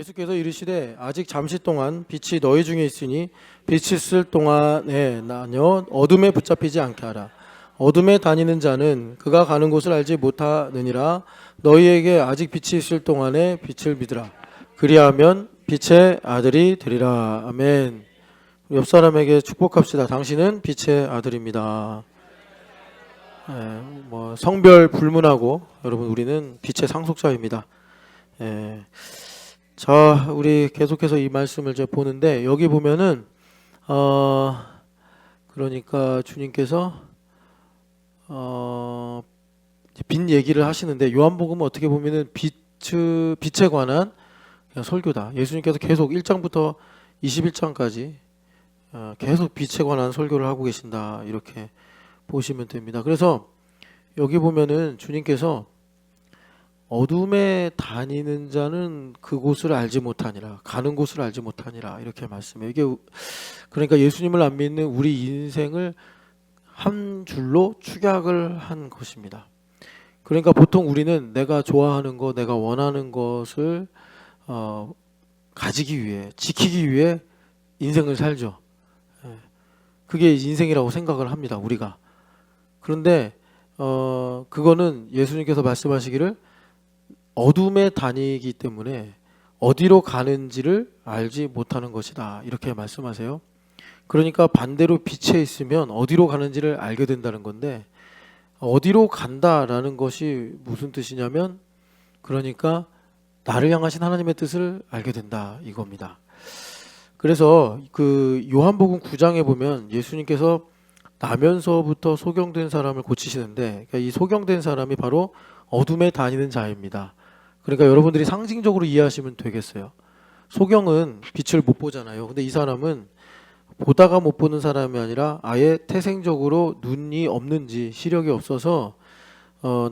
예수께서 이르시되 아직 잠시 동안 빛이 너희 중에 있으니 빛이 있을 동안에 나녀 어둠에 붙잡히지 않게 하라. 어둠에 다니는 자는 그가 가는 곳을 알지 못하느니라. 너희에게 아직 빛이 있을 동안에 빛을 믿으라. 그리하면 빛의 아들이 되리라. 아멘. 옆 사람에게 축복합시다. 당신은 빛의 아들입니다. 성별 불문하고 여러분 우리는 빛의 상속자입니다. 자, 우리 계속해서 이 말씀을 이제 보는데 여기 보면은 그러니까 주님께서 빛 얘기를 하시는데 요한복음은 어떻게 보면은 빛에 관한 그냥 설교다. 예수님께서 계속 1장부터 21장까지 계속 빛에 관한 설교를 하고 계신다. 이렇게 보시면 됩니다. 그래서 여기 보면은 주님께서 어둠에 다니는 자는 그곳을 알지 못하니라. 가는 곳을 알지 못하니라. 이렇게 말씀해요. 이게 그러니까 예수님을 안 믿는 우리 인생을 한 줄로 축약을 한 것입니다. 그러니까 보통 우리는 내가 좋아하는 것, 내가 원하는 것을 가지기 위해, 지키기 위해 인생을 살죠. 그게 인생이라고 생각을 합니다. 우리가. 그런데 그거는 예수님께서 말씀하시기를 어둠에 다니기 때문에 어디로 가는지를 알지 못하는 것이다. 이렇게 말씀하세요. 그러니까 반대로 빛에 있으면 어디로 가는지를 알게 된다는 건데 어디로 간다라는 것이 무슨 뜻이냐면 그러니까 나를 향하신 하나님의 뜻을 알게 된다 이겁니다. 그래서 그 요한복음 9장에 보면 예수님께서 나면서부터 소경된 사람을 고치시는데 그러니까 이 소경된 사람이 바로 어둠에 다니는 자입니다. 그러니까 여러분들이 상징적으로 이해하시면 되겠어요. 소경은 빛을 못 보잖아요. 근데 이 사람은 보다가 못 보는 사람이 아니라 아예 태생적으로 눈이 없는지 시력이 없어서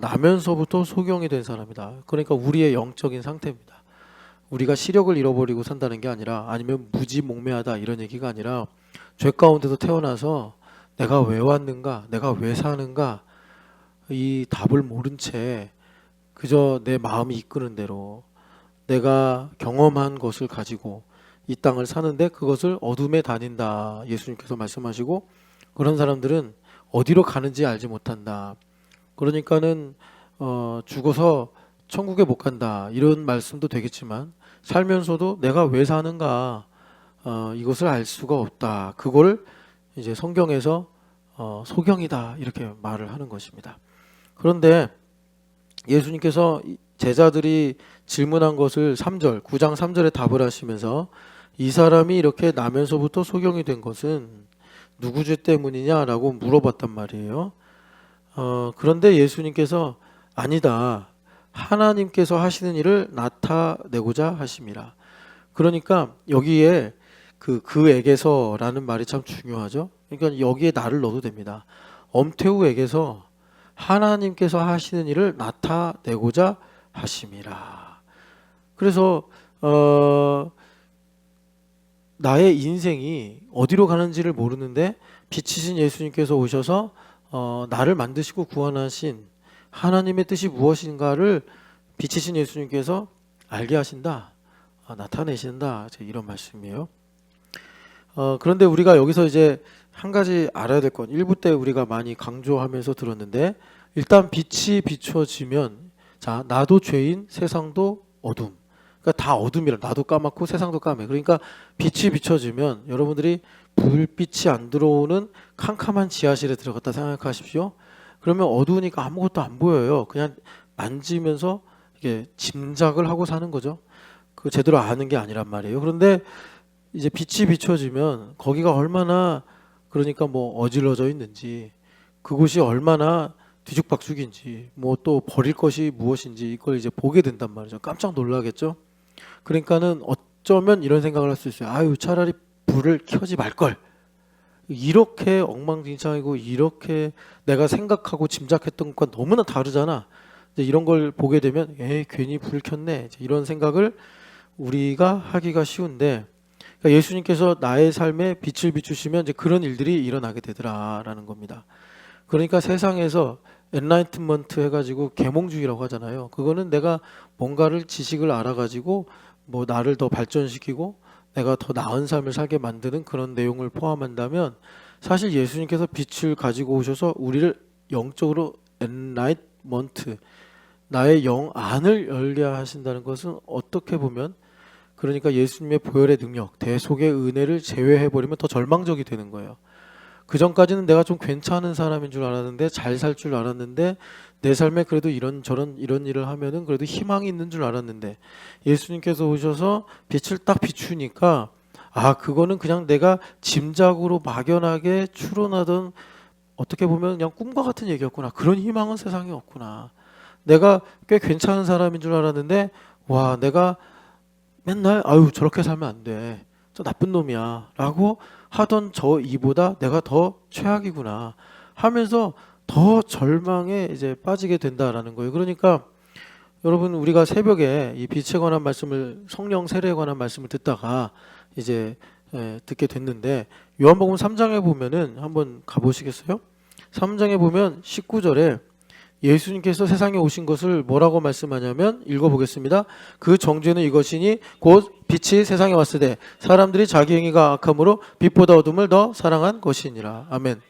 나면서부터 소경이 된 사람이다. 그러니까 우리의 영적인 상태입니다. 우리가 시력을 잃어버리고 산다는 게 아니라 아니면 무지몽매하다 이런 얘기가 아니라 죄 가운데서 태어나서 내가 왜 왔는가, 내가 왜 사는가 이 답을 모른 채 그저 내 마음이 이끄는 대로 내가 경험한 것을 가지고 이 땅을 사는데 그것을 어둠에 다닌다. 예수님께서 말씀하시고 그런 사람들은 어디로 가는지 알지 못한다. 그러니까는 죽어서 천국에 못 간다. 이런 말씀도 되겠지만 살면서도 내가 왜 사는가 이것을 알 수가 없다. 그걸 이제 성경에서 소경이다 이렇게 말을 하는 것입니다. 그런데 예수님께서 제자들이 질문한 것을 3절, 9장 3절에 답을 하시면서 이 사람이 이렇게 나면서부터 소경이 된 것은 누구 죄 때문이냐라고 물어봤단 말이에요. 그런데 예수님께서 아니다. 하나님께서 하시는 일을 나타내고자 하심이라. 그러니까 여기에 그에게서라는 말이 참 중요하죠. 그러니까 여기에 나를 넣어도 됩니다. 엄태우에게서 하나님께서 하시는 일을 나타내고자 하심이라. 그래서 나의 인생이 어디로 가는지를 모르는데 빛이신 예수님께서 오셔서 나를 만드시고 구원하신 하나님의 뜻이 무엇인가를 빛이신 예수님께서 알게 하신다. 나타내신다. 이런 말씀이에요. 그런데 우리가 여기서 이제 한 가지 알아야 될 건 1부 때 우리가 많이 강조하면서 들었는데 일단 빛이 비춰지면 자 나도 죄인 세상도 어둠 그러니까 다 어둠이라 나도 까맣고 세상도 까매. 그러니까 빛이 비춰지면 여러분들이 불빛이 안 들어오는 캄캄한 지하실에 들어갔다 생각하십시오. 그러면 어두우니까 아무것도 안 보여요. 그냥 만지면서 이게 짐작을 하고 사는 거죠. 그 제대로 아는 게 아니란 말이에요. 그런데 이제 빛이 비춰지면 거기가 얼마나 그러니까 뭐 어질러져 있는지 그곳이 얼마나 뒤죽박죽인지 뭐 또 버릴 것이 무엇인지 이걸 이제 보게 된단 말이죠. 깜짝 놀라겠죠. 그러니까는 어쩌면 이런 생각을 할 수 있어요. 아유 차라리 불을 켜지 말걸. 이렇게 엉망진창이고 이렇게 내가 생각하고 짐작했던 것과 너무나 다르잖아. 이제 이런 걸 보게 되면 괜히 불 켰네. 이제 이런 생각을 우리가 하기가 쉬운데 그러니까 예수님께서 나의 삶에 빛을 비추시면 이제 그런 일들이 일어나게 되더라라는 겁니다. 그러니까 세상에서 엔라이트먼트 해가지고 계몽주의라고 하잖아요. 그거는 내가 뭔가를 지식을 알아가지고 뭐 나를 더 발전시키고 내가 더 나은 삶을 살게 만드는 그런 내용을 포함한다면 사실 예수님께서 빛을 가지고 오셔서 우리를 영적으로 엔라이트먼트, 나의 영 안을 열게 하신다는 것은 어떻게 보면, 그러니까 예수님의 보혈의 능력, 대속의 은혜를 제외해버리면 더 절망적이 되는 거예요. 그 전까지는 내가 좀 괜찮은 사람인 줄 알았는데, 잘 살 줄 알았는데, 내 삶에 그래도 이런 일을 하면은 그래도 희망이 있는 줄 알았는데, 예수님께서 오셔서 빛을 딱 비추니까 그거는 그냥 내가 짐작으로 막연하게 추론하던, 어떻게 보면 그냥 꿈과 같은 얘기였구나. 그런 희망은 세상에 없구나. 내가 꽤 괜찮은 사람인 줄 알았는데, 와, 내가 맨날 저렇게 살면 안 돼, 저 나쁜 놈이야 라고 하던 저 이보다 내가 더 최악이구나 하면서 더 절망에 이제 빠지게 된다라는 거예요. 그러니까 여러분, 우리가 새벽에 이 빛에 관한 말씀을, 성령 세례에 관한 말씀을 듣다가 이제 듣게 됐는데, 요한복음 3장에 보면은 한번 가보시겠어요? 3장에 보면 19절에 예수님께서 세상에 오신 것을 뭐라고 말씀하냐면, 읽어보겠습니다. 그 정죄는 이것이니 곧 빛이 세상에 왔을 때 사람들이 자기 행위가 악함으로 빛보다 어둠을 더 사랑한 것이니라. 아멘.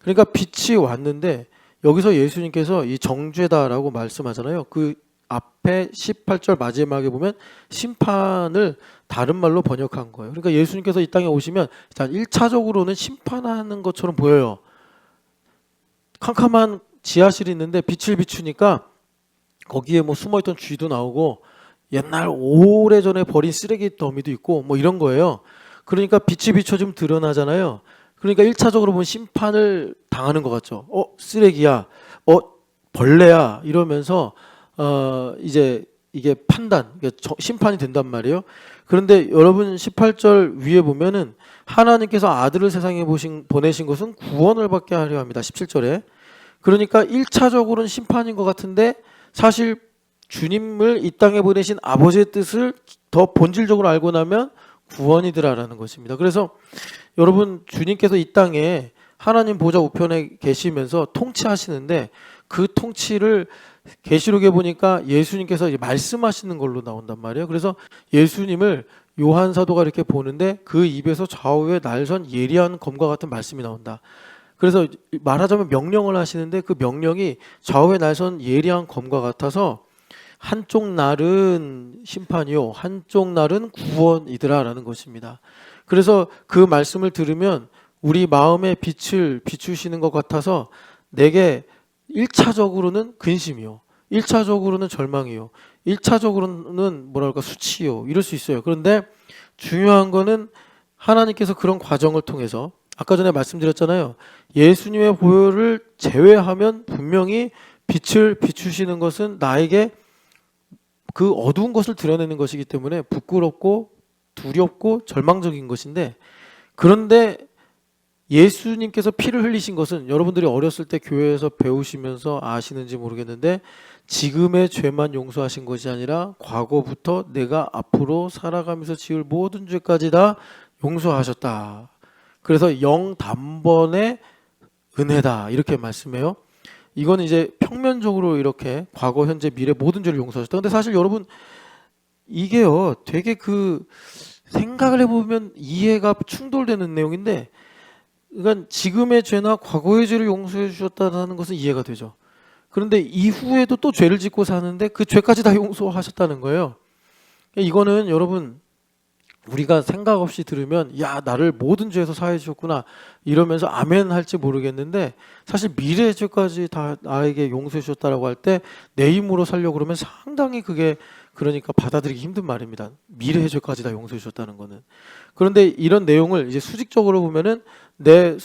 그러니까 빛이 왔는데 여기서 예수님께서 이 정죄다라고 말씀하잖아요. 그 앞에 18절 마지막에 보면 심판을 다른 말로 번역한 거예요. 그러니까 예수님께서 이 땅에 오시면 일단 1차적으로는 심판하는 것처럼 보여요. 캄캄한 지하실이 있는데 빛을 비추니까 거기에 뭐 숨어있던 쥐도 나오고 옛날 오래전에 버린 쓰레기 더미도 있고 뭐 이런 거예요. 그러니까 빛이 비춰지면 드러나잖아요. 그러니까 1차적으로 보면 심판을 당하는 것 같죠. 쓰레기야, 벌레야 이러면서 이제 이게 판단, 심판이 된단 말이에요. 그런데 여러분 18절 위에 보면은 하나님께서 아들을 세상에 보내신 것은 구원을 받게 하려 합니다. 17절에. 그러니까 1차적으로는 심판인 것 같은데 사실 주님을 이 땅에 보내신 아버지의 뜻을 더 본질적으로 알고 나면 구원이더라라는 것입니다. 그래서 여러분, 주님께서 이 땅에 하나님 보좌 우편에 계시면서 통치하시는데 그 통치를 계시록에 보니까 예수님께서 말씀하시는 걸로 나온단 말이에요. 그래서 예수님을 요한 사도가 이렇게 보는데 그 입에서 좌우에 날선 예리한 검과 같은 말씀이 나온다. 그래서 말하자면 명령을 하시는데 그 명령이 좌우에 날선 예리한 검과 같아서 한쪽 날은 심판이요 한쪽 날은 구원이더라라는 것입니다. 그래서 그 말씀을 들으면 우리 마음의 빛을 비추시는 것 같아서 내게 1차적으로는 근심이요, 1차적으로는 절망이요, 1차적으로는 뭐랄까 수치요, 이럴 수 있어요. 그런데 중요한 거는 하나님께서 그런 과정을 통해서, 아까 전에 말씀드렸잖아요. 예수님의 보혈을 제외하면 분명히 빛을 비추시는 것은 나에게 그 어두운 것을 드러내는 것이기 때문에 부끄럽고 두렵고 절망적인 것인데, 그런데 예수님께서 피를 흘리신 것은 여러분들이 어렸을 때 교회에서 배우시면서 아시는지 모르겠는데, 지금의 죄만 용서하신 것이 아니라 과거부터 내가 앞으로 살아가면서 지을 모든 죄까지 다 용서하셨다. 그래서 영단번의 은혜다 이렇게 말씀해요. 이건 이제 평면적으로 이렇게 과거, 현재, 미래 모든 죄를 용서하셨다. 근데 사실 여러분, 이게요 되게 생각을 해보면 이해가 충돌되는 내용인데, 그러니까 지금의 죄나 과거의 죄를 용서해 주셨다는 것은 이해가 되죠. 그런데 이후에도 또 죄를 짓고 사는데 그 죄까지 다 용서하셨다는 거예요. 이거는 여러분, 우리가 생각 없이 들으면 야, 나를 모든 죄에서 사해 주셨구나 이러면서 아멘 할지 모르겠는데, 사실 미래의 죄까지 다 나에게 용서해 주셨다라고 할 때 내 힘으로 살려고 그러면 상당히 그게, 그러니까 받아들이기 힘든 말입니다. 미래의 죄까지 다 용서해 주셨다는 거는. 그런데 이런 내용을 이제 수직적으로 보면은 내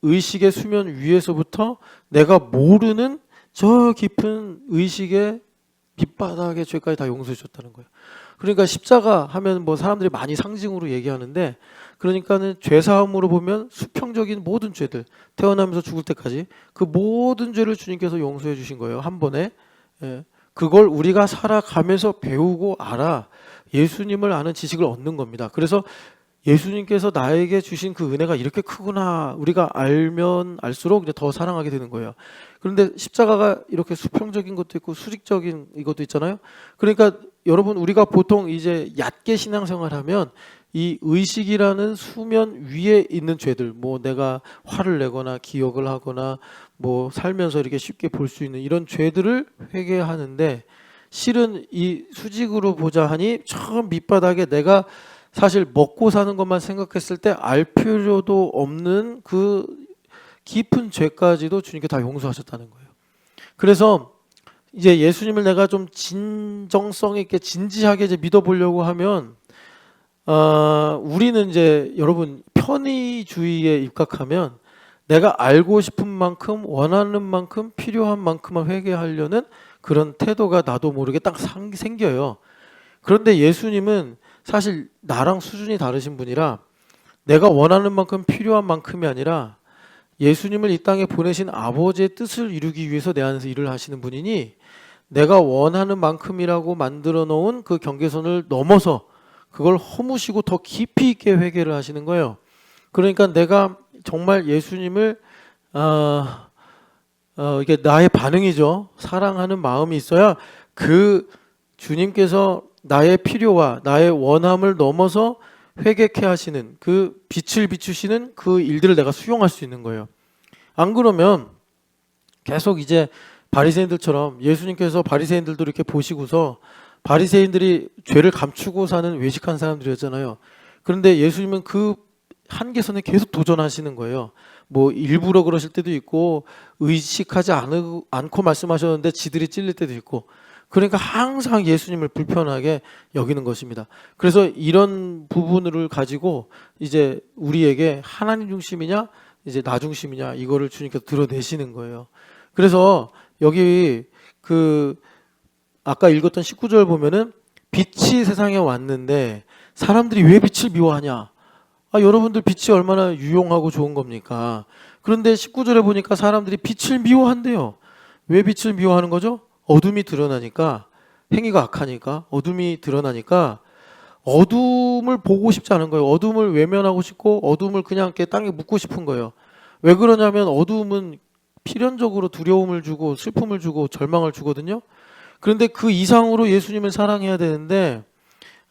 의식의 수면 위에서부터 내가 모르는 저 깊은 의식의 밑바닥의 죄까지 다 용서해 주셨다는 거예요. 그러니까 십자가 하면 뭐 사람들이 많이 상징으로 얘기하는데, 그러니까는 죄사함으로 보면 수평적인 모든 죄들, 태어나면서 죽을 때까지 그 모든 죄를 주님께서 용서해 주신 거예요, 한 번에. 그걸 우리가 살아가면서 배우고 알아 예수님을 아는 지식을 얻는 겁니다. 그래서 예수님께서 나에게 주신 그 은혜가 이렇게 크구나. 우리가 알면 알수록 이제 더 사랑하게 되는 거예요. 그런데 십자가가 이렇게 수평적인 것도 있고 수직적인 이것도 있잖아요. 그러니까 여러분 우리가 보통 이제 얕게 신앙생활하면 이 의식이라는 수면 위에 있는 죄들, 뭐 내가 화를 내거나 기억을 하거나 뭐 살면서 이렇게 쉽게 볼 수 있는 이런 죄들을 회개하는데, 실은 이 수직으로 보자 하니 처음 밑바닥에 내가 사실 먹고 사는 것만 생각했을 때 알 필요도 없는 그 깊은 죄까지도 주님께 다 용서하셨다는 거예요. 그래서 이제 예수님을 내가 좀 진정성 있게 진지하게 이제 믿어보려고 하면 우리는 이제 여러분 편의주의에 입각하면 내가 알고 싶은 만큼 원하는 만큼 필요한 만큼만 회개하려는 그런 태도가 나도 모르게 딱 생겨요. 그런데 예수님은 사실 나랑 수준이 다르신 분이라 내가 원하는 만큼 필요한 만큼이 아니라 예수님을 이 땅에 보내신 아버지의 뜻을 이루기 위해서 내 안에서 일을 하시는 분이니 내가 원하는 만큼이라고 만들어 놓은 그 경계선을 넘어서 그걸 허무시고 더 깊이 있게 회개를 하시는 거예요. 그러니까 내가 정말 예수님을 이게 나의 반응이죠. 사랑하는 마음이 있어야 그 주님께서 나의 필요와 나의 원함을 넘어서 회개케 하시는 그 빛을 비추시는 그 일들을 내가 수용할 수 있는 거예요. 안 그러면 계속 이제 바리새인들처럼 예수님께서 바리새인들도 이렇게 보시고서 바리새인들이 죄를 감추고 사는 외식한 사람들이었잖아요. 그런데 예수님은 그 한계선에 계속 도전하시는 거예요. 뭐 일부러 그러실 때도 있고 의식하지 않고 말씀하셨는데 지들이 찔릴 때도 있고, 그러니까 항상 예수님을 불편하게 여기는 것입니다. 그래서 이런 부분을 가지고 이제 우리에게 하나님 중심이냐 이제 나 중심이냐 이거를 주님께서 드러내시는 거예요. 그래서 여기 그 아까 읽었던 19절 보면은 빛이 세상에 왔는데 사람들이 왜 빛을 미워하냐? 여러분들 빛이 얼마나 유용하고 좋은 겁니까? 그런데 19절에 보니까 사람들이 빛을 미워한대요. 왜 빛을 미워하는 거죠? 어둠이 드러나니까, 행위가 악하니까, 어둠이 드러나니까 어둠을 보고 싶지 않은 거예요. 어둠을 외면하고 싶고 어둠을 그냥 이렇게 땅에 묻고 싶은 거예요. 왜 그러냐면 어둠은 필연적으로 두려움을 주고 슬픔을 주고 절망을 주거든요. 그런데 그 이상으로 예수님을 사랑해야 되는데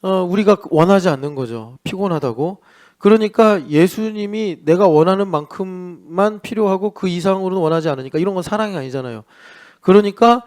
우리가 원하지 않는 거죠. 피곤하다고. 그러니까 예수님이 내가 원하는 만큼만 필요하고 그 이상으로는 원하지 않으니까 이런 건 사랑이 아니잖아요. 그러니까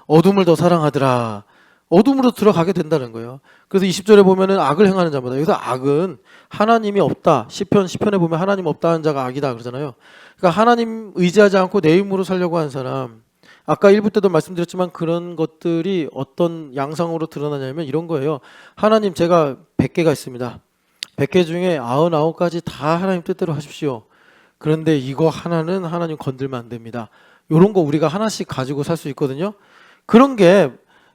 어둠을 더 사랑하더라. 어둠으로 들어가게 된다는 거예요. 그래서 20절에 보면은 악을 행하는 자마다, 여기서 악은 하나님이 없다. 시편에 보면 하나님 없다 하는 자가 악이다 그러잖아요. 그러니까 하나님 의지하지 않고 내 힘으로 살려고 하는 사람. 아까 1부 때도 말씀드렸지만 그런 것들이 어떤 양상으로 드러나냐면 이런 거예요. 하나님 제가 100개가 있습니다. 100개 중에 99가지 다 하나님 뜻대로 하십시오. 그런데 이거 하나는 하나님 건들면 안 됩니다. 이런 거 우리가 하나씩 가지고 살 수 있거든요. 그런 게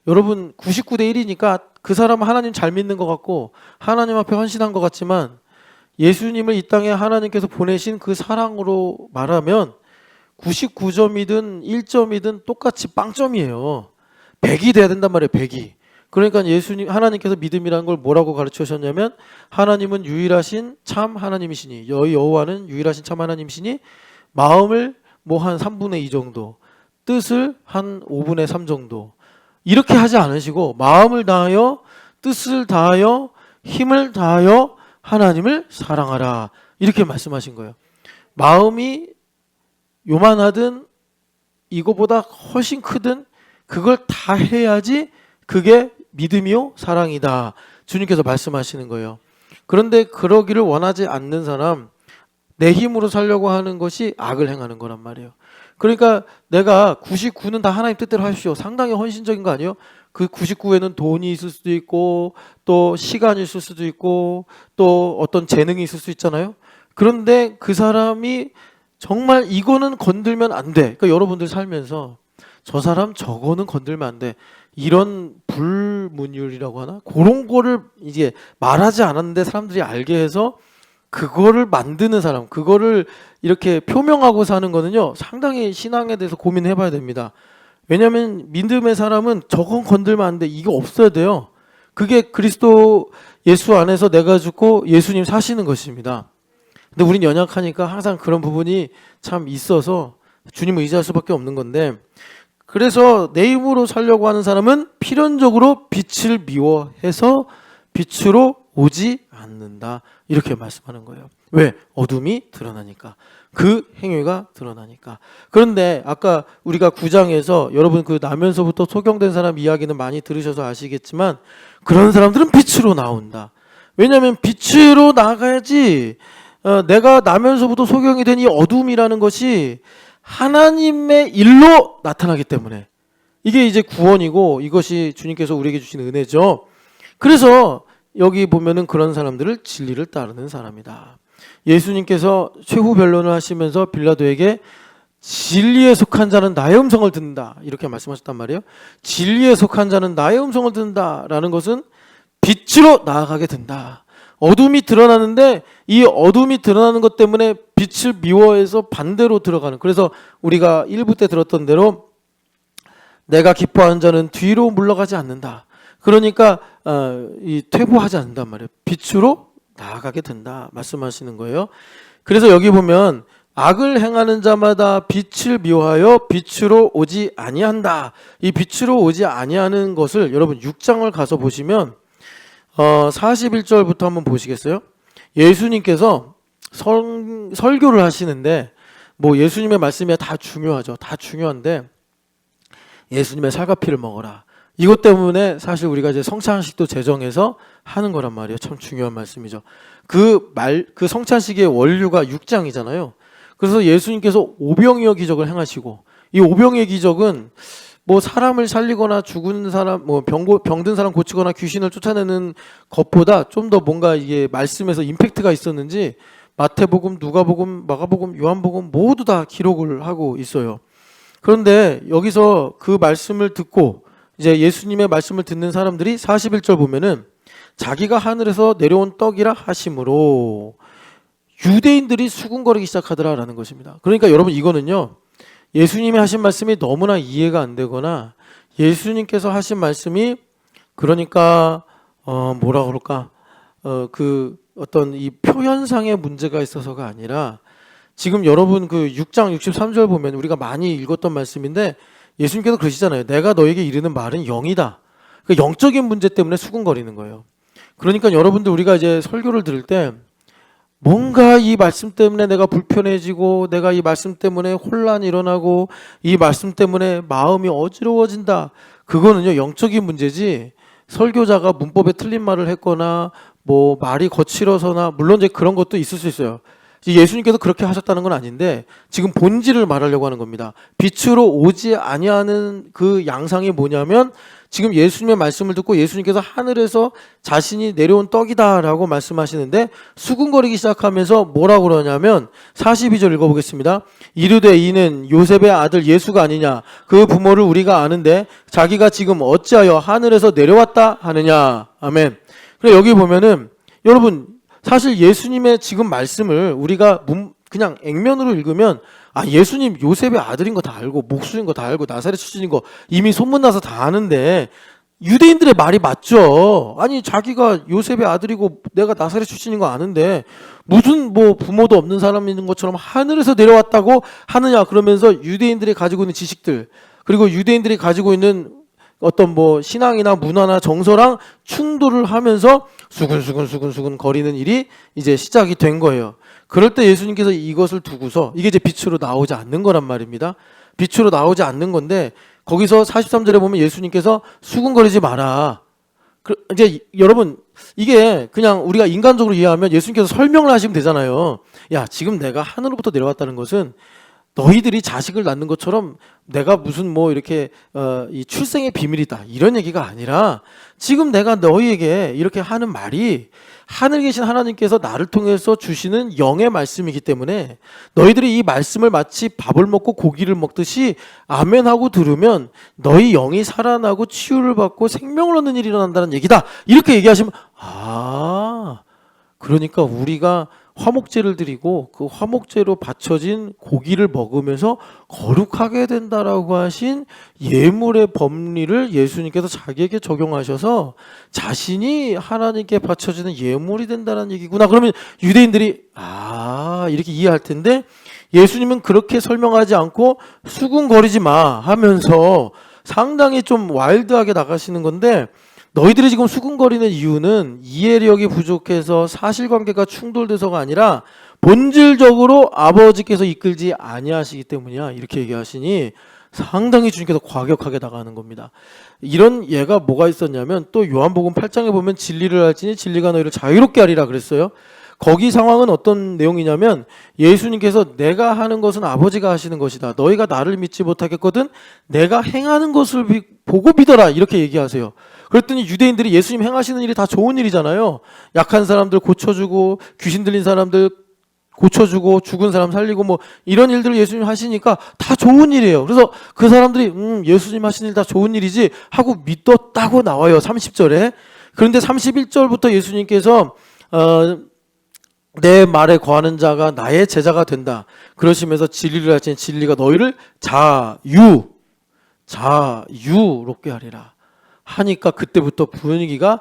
여러분 99대 1이니까 그 사람은 하나님 잘 믿는 것 같고 하나님 앞에 헌신한 것 같지만 예수님을 이 땅에 하나님께서 보내신 그 사랑으로 말하면 99점이든 1점이든 똑같이 빵점이에요. 100이 돼야 된단 말이에요. 100이. 그러니까 하나님께서 믿음이라는 걸 뭐라고 가르쳐 주셨냐면 하나님은 유일하신 참 하나님이시니, 여호와는 유일하신 참 하나님이시니 마음을 뭐 한 3분의 2 정도, 뜻을 한 5분의 3 정도 이렇게 하지 않으시고 마음을 다하여 뜻을 다하여 힘을 다하여 하나님을 사랑하라 이렇게 말씀하신 거예요. 마음이 요만하든 이거보다 훨씬 크든 그걸 다 해야지 그게 믿음이요 사랑이다 주님께서 말씀하시는 거예요. 그런데 그러기를 원하지 않는 사람, 내 힘으로 살려고 하는 것이 악을 행하는 거란 말이에요. 그러니까 내가 99는 다 하나님 뜻대로 하십시오. 상당히 헌신적인 거 아니에요? 그 99에는 돈이 있을 수도 있고 또 시간이 있을 수도 있고 또 어떤 재능이 있을 수 있잖아요. 그런데 그 사람이 정말 이거는 건들면 안 돼. 그러니까 여러분들 살면서 저 사람 저거는 건들면 안 돼. 이런 불문율이라고 하나? 그런 거를 이제 말하지 않았는데 사람들이 알게 해서 그거를 만드는 사람, 그거를 이렇게 표명하고 사는 거는요, 상당히 신앙에 대해서 고민해 봐야 됩니다. 왜냐하면 믿음의 사람은 저건 건들면 안 돼. 이거 없어야 돼요. 그게 그리스도 예수 안에서 내가 죽고 예수님 사시는 것입니다. 근데 우린 연약하니까 항상 그런 부분이 참 있어서 주님을 의지할 수밖에 없는 건데, 그래서 내 힘으로 살려고 하는 사람은 필연적으로 빛을 미워해서 빛으로 오지 않는다, 이렇게 말씀하는 거예요. 왜? 어둠이 드러나니까, 그 행위가 드러나니까. 그런데 아까 우리가 9장에서 여러분 그 나면서부터 소경된 사람 이야기는 많이 들으셔서 아시겠지만, 그런 사람들은 빛으로 나온다. 왜냐하면 빛으로 나가야지 내가 나면서부터 소경이 된 이 어둠이라는 것이 하나님의 일로 나타나기 때문에, 이게 이제 구원이고 이것이 주님께서 우리에게 주신 은혜죠. 그래서 여기 보면은 그런 사람들을 진리를 따르는 사람이다. 예수님께서 최후 변론을 하시면서 빌라도에게 진리에 속한 자는 나의 음성을 듣는다, 이렇게 말씀하셨단 말이에요. 진리에 속한 자는 나의 음성을 듣는다라는 것은 빛으로 나아가게 된다. 어둠이 드러나는데 이 어둠이 드러나는 것 때문에 빛을 미워해서 반대로 들어가는, 그래서 우리가 1부 때 들었던 대로 내가 기뻐하는 자는 뒤로 물러가지 않는다. 그러니까 이 퇴보하지 않는단 말이에요. 빛으로 나아가게 된다 말씀하시는 거예요. 그래서 여기 보면 악을 행하는 자마다 빛을 미워하여 빛으로 오지 아니한다. 이 빛으로 오지 아니하는 것을 여러분 6장을 가서 보시면 41절부터 한번 보시겠어요? 예수님께서 설교를 하시는데, 뭐 예수님의 말씀이 다 중요하죠. 다 중요한데 예수님의 살과 피를 먹어라, 이것 때문에 사실 우리가 이제 성찬식도 제정해서 하는 거란 말이에요. 참 중요한 말씀이죠. 그 성찬식의 원류가 6장이잖아요. 그래서 예수님께서 오병이어 기적을 행하시고, 이 오병이어 기적은 뭐 사람을 살리거나 죽은 사람, 뭐 병든 사람 고치거나 귀신을 쫓아내는 것보다 좀 더 뭔가 이게 말씀에서 임팩트가 있었는지 마태복음, 누가복음, 마가복음, 요한복음 모두 다 기록을 하고 있어요. 그런데 여기서 그 말씀을 듣고 이제 예수님의 말씀을 듣는 사람들이 41절 보면은 자기가 하늘에서 내려온 떡이라 하심으로 유대인들이 수군거리기 시작하더라라는 것입니다. 그러니까 여러분 이거는요, 예수님이 하신 말씀이 너무나 이해가 안 되거나 예수님께서 하신 말씀이 그러니까 뭐라 그럴까 그 어떤 이 표현상의 문제가 있어서가 아니라, 지금 여러분 그 6장 63절 보면 우리가 많이 읽었던 말씀인데 예수님께서 그러시잖아요. 내가 너에게 이르는 말은 영이다. 그 영적인 문제 때문에 수군거리는 거예요. 그러니까 여러분들 우리가 이제 설교를 들을 때 뭔가 이 말씀 때문에 내가 불편해지고, 내가 이 말씀 때문에 혼란이 일어나고, 이 말씀 때문에 마음이 어지러워진다, 그거는요 영적인 문제지, 설교자가 문법에 틀린 말을 했거나 뭐 말이 거칠어서나, 물론 이제 그런 것도 있을 수 있어요. 예수님께서 그렇게 하셨다는 건 아닌데 지금 본질을 말하려고 하는 겁니다. 빛으로 오지 아니하는 그 양상이 뭐냐면, 지금 예수님의 말씀을 듣고 예수님께서 하늘에서 자신이 내려온 떡이다라고 말씀하시는데 수군거리기 시작하면서 뭐라고 그러냐면 42절 읽어보겠습니다. 이르되 이는 요셉의 아들 예수가 아니냐, 그 부모를 우리가 아는데 자기가 지금 어찌하여 하늘에서 내려왔다 하느냐. 아멘. 그래 여기 보면은 여러분 사실 예수님의 지금 말씀을 우리가 그냥 액면으로 읽으면 예수님 요셉의 아들인 거 다 알고 목수인 거 다 알고 나사렛 출신인 거 이미 소문나서 다 아는데, 유대인들의 말이 맞죠. 아니 자기가 요셉의 아들이고 내가 나사렛 출신인 거 아는데 무슨 뭐 부모도 없는 사람이 있는 것처럼 하늘에서 내려왔다고 하느냐, 그러면서 유대인들이 가지고 있는 지식들, 그리고 유대인들이 가지고 있는 어떤 뭐 신앙이나 문화나 정서랑 충돌을 하면서 수근수근 거리는 일이 이제 시작이 된 거예요. 그럴 때 예수님께서 이것을 두고서, 이게 이제 빛으로 나오지 않는 거란 말입니다. 빛으로 나오지 않는 건데 거기서 43절에 보면 예수님께서 수군거리지 마라. 이제 여러분 이게 그냥 우리가 인간적으로 이해하면 예수님께서 설명을 하시면 되잖아요. 야, 지금 내가 하늘로부터 내려왔다는 것은 너희들이 자식을 낳는 것처럼 내가 무슨 뭐 이렇게 이 출생의 비밀이다 이런 얘기가 아니라, 지금 내가 너희에게 이렇게 하는 말이 하늘에 계신 하나님께서 나를 통해서 주시는 영의 말씀이기 때문에 너희들이 이 말씀을 마치 밥을 먹고 고기를 먹듯이 아멘하고 들으면 너희 영이 살아나고 치유를 받고 생명을 얻는 일이 일어난다는 얘기다, 이렇게 얘기하시면 그러니까 우리가 화목제를 드리고 그 화목제로 바쳐진 고기를 먹으면서 거룩하게 된다라고 하신 예물의 법리를 예수님께서 자기에게 적용하셔서 자신이 하나님께 바쳐지는 예물이 된다는 얘기구나. 그러면 유대인들이 이렇게 이해할 텐데, 예수님은 그렇게 설명하지 않고 수군거리지 마 하면서 상당히 좀 와일드하게 나가시는 건데, 너희들이 지금 수군거리는 이유는 이해력이 부족해서 사실관계가 충돌돼서가 아니라 본질적으로 아버지께서 이끌지 아니하시기 때문이야, 이렇게 얘기하시니 상당히 주님께서 과격하게 나가는 겁니다. 이런 예가 뭐가 있었냐면, 또 요한복음 8장에 보면 진리를 알지니 진리가 너희를 자유롭게 하리라 그랬어요. 거기 상황은 어떤 내용이냐면, 예수님께서 내가 하는 것은 아버지가 하시는 것이다, 너희가 나를 믿지 못하겠거든 내가 행하는 것을 보고 믿어라, 이렇게 얘기하세요. 그랬더니 유대인들이 예수님 행하시는 일이 다 좋은 일이잖아요. 약한 사람들 고쳐주고, 귀신 들린 사람들 고쳐주고, 죽은 사람 살리고, 뭐 이런 일들을 예수님 하시니까 다 좋은 일이에요. 그래서 그 사람들이 예수님 하시는 일 다 좋은 일이지 하고 믿었다고 나와요, 30절에. 그런데 31절부터 예수님께서 내 말에 거하는 자가 나의 제자가 된다 그러시면서 진리를 하시니 진리가 너희를 자유롭게 하리라 하니까, 그때부터 분위기가